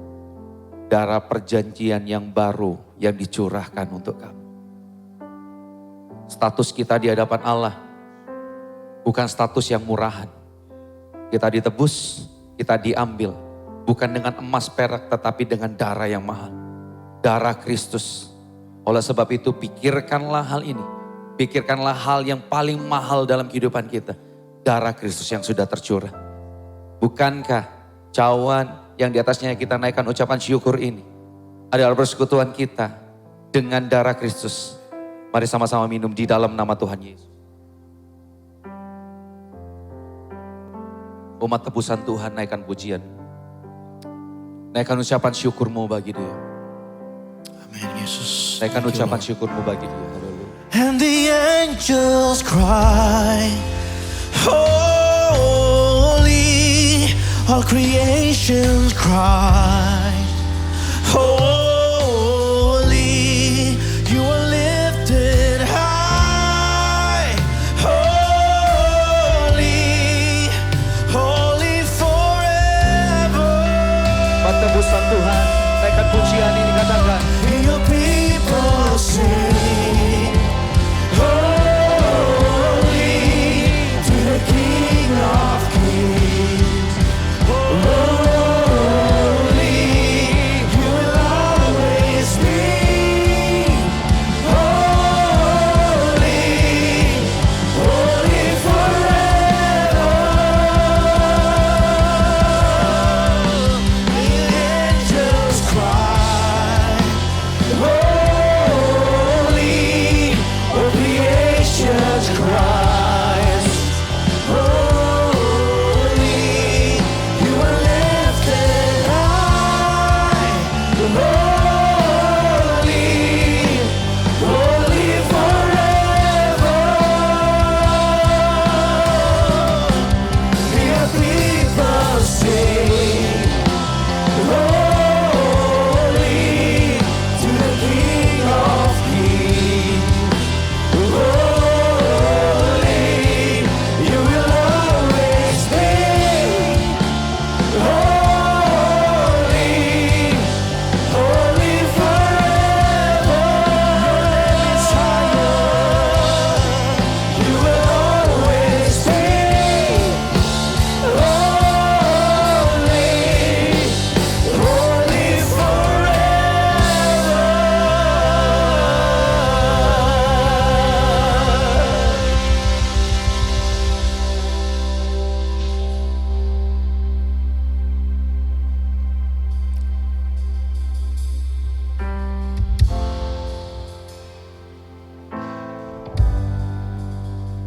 darah perjanjian yang baru yang dicurahkan untuk kamu. Status kita di hadapan Allah bukan status yang murahan. Kita ditebus, kita diambil. Bukan dengan emas perak tetapi dengan darah yang mahal. Darah Kristus. Oleh sebab itu pikirkanlah hal ini. Pikirkanlah hal yang paling mahal dalam kehidupan kita. Darah Kristus yang sudah tercurah. Bukankah cawan yang di atasnya kita naikkan ucapan syukur ini adalah persekutuan kita dengan darah Kristus. Mari sama-sama minum di dalam nama Tuhan Yesus. Umat tebusan Tuhan, naikkan pujian. Naikkan ucapan syukurmu bagi dia. Amin Yesus. Naikkan ucapan syukurmu bagi dia. And the angels cry, holy, all creations cry, holy, you are lifted high, holy, holy forever. Umat tebusan Tuhan, naikkan pujian ini, katakan. Your people sing.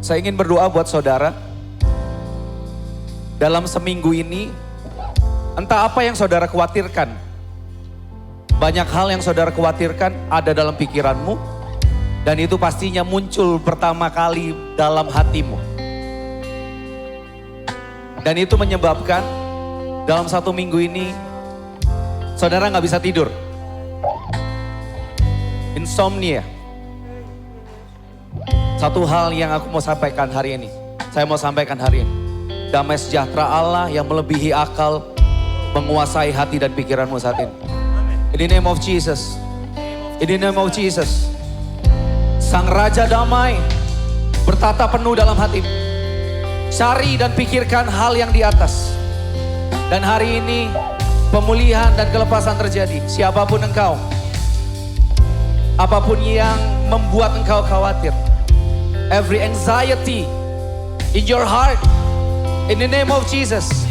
Saya ingin berdoa buat saudara. Dalam seminggu ini, entah apa yang saudara khawatirkan. Banyak hal yang saudara khawatirkan ada dalam pikiranmu. Dan itu pastinya muncul pertama kali dalam hatimu. Dan itu menyebabkan dalam 1 minggu ini, saudara gak bisa tidur. Insomnia. Satu hal yang aku mau sampaikan hari ini. Saya mau sampaikan hari ini. Damai sejahtera Allah yang melebihi akal menguasai hati dan pikiranmu saat ini. In the name of Jesus. In the name of Jesus. Sang Raja damai bertata penuh dalam hatimu. Cari dan pikirkan hal yang di atas. Dan hari ini pemulihan dan kelepasan terjadi. Siapapun engkau. Apapun yang membuat engkau khawatir. Every anxiety in your heart. In the name of Jesus.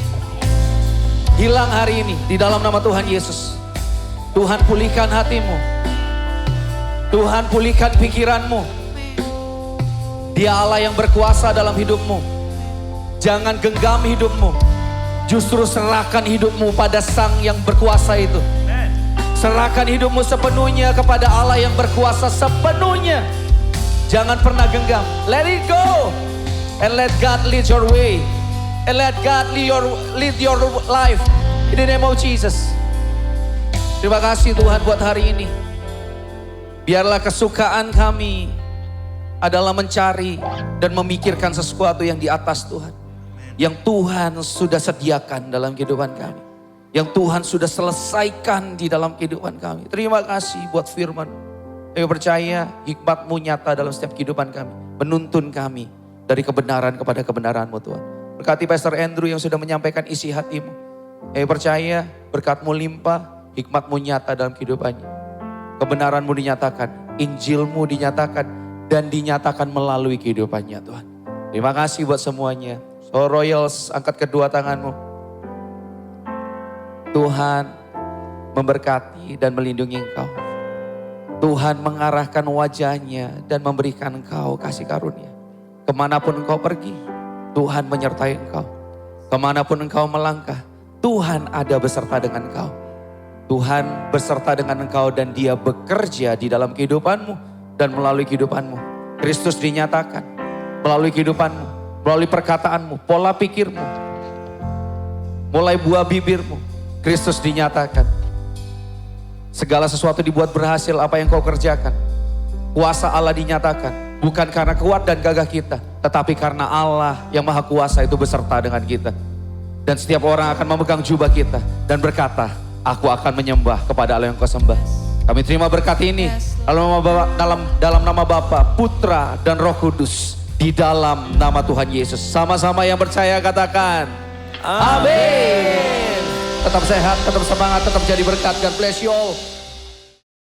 Hilang hari ini di dalam nama Tuhan Yesus. Tuhan pulihkan hatimu. Tuhan pulihkan pikiranmu. Dia Allah yang berkuasa dalam hidupmu. Jangan genggam hidupmu. Justru serahkan hidupmu pada Sang yang berkuasa itu. Serahkan hidupmu sepenuhnya kepada Allah yang berkuasa sepenuhnya. Jangan pernah genggam. Let it go. And let God lead your way. And let God lead your life. In the name of Jesus. Terima kasih Tuhan buat hari ini. Biarlah kesukaan kami adalah mencari dan memikirkan sesuatu yang di atas Tuhan. Yang Tuhan sudah sediakan dalam kehidupan kami. Yang Tuhan sudah selesaikan di dalam kehidupan kami. Terima kasih buat firman. Kami percaya hikmat-Mu nyata dalam setiap kehidupan kami. Menuntun kami dari kebenaran kepada kebenaran-Mu Tuhan. Berkati Pastor Andrew yang sudah menyampaikan isi hati-Mu. Kami percaya berkat-Mu limpah, hikmat-Mu nyata dalam kehidupannya. Kebenaran-Mu dinyatakan, Injil-Mu dinyatakan, dan dinyatakan melalui kehidupannya Tuhan. Terima kasih buat semuanya. So Royals, angkat kedua tanganmu. Tuhan memberkati dan melindungi engkau. Tuhan mengarahkan wajahnya dan memberikan engkau kasih karunia. Kemanapun engkau pergi, Tuhan menyertai engkau. Kemanapun engkau melangkah, Tuhan ada beserta dengan engkau. Tuhan beserta dengan engkau dan Dia bekerja di dalam kehidupanmu dan melalui kehidupanmu. Kristus dinyatakan melalui kehidupanmu, melalui perkataanmu, pola pikirmu, mulai buah bibirmu. Kristus dinyatakan. Segala sesuatu dibuat berhasil apa yang kau kerjakan. Kuasa Allah dinyatakan. Bukan karena kuat dan gagah kita, tetapi karena Allah yang maha kuasa itu beserta dengan kita. Dan setiap orang akan memegang jubah kita dan berkata, aku akan menyembah kepada Allah yang kau sembah. Kami terima berkat ini dalam nama Bapa, Putra dan Roh Kudus. Di dalam nama Tuhan Yesus. Sama-sama yang percaya katakan amin. Tetap sehat, tetap semangat, tetap jadi berkat. God bless you all.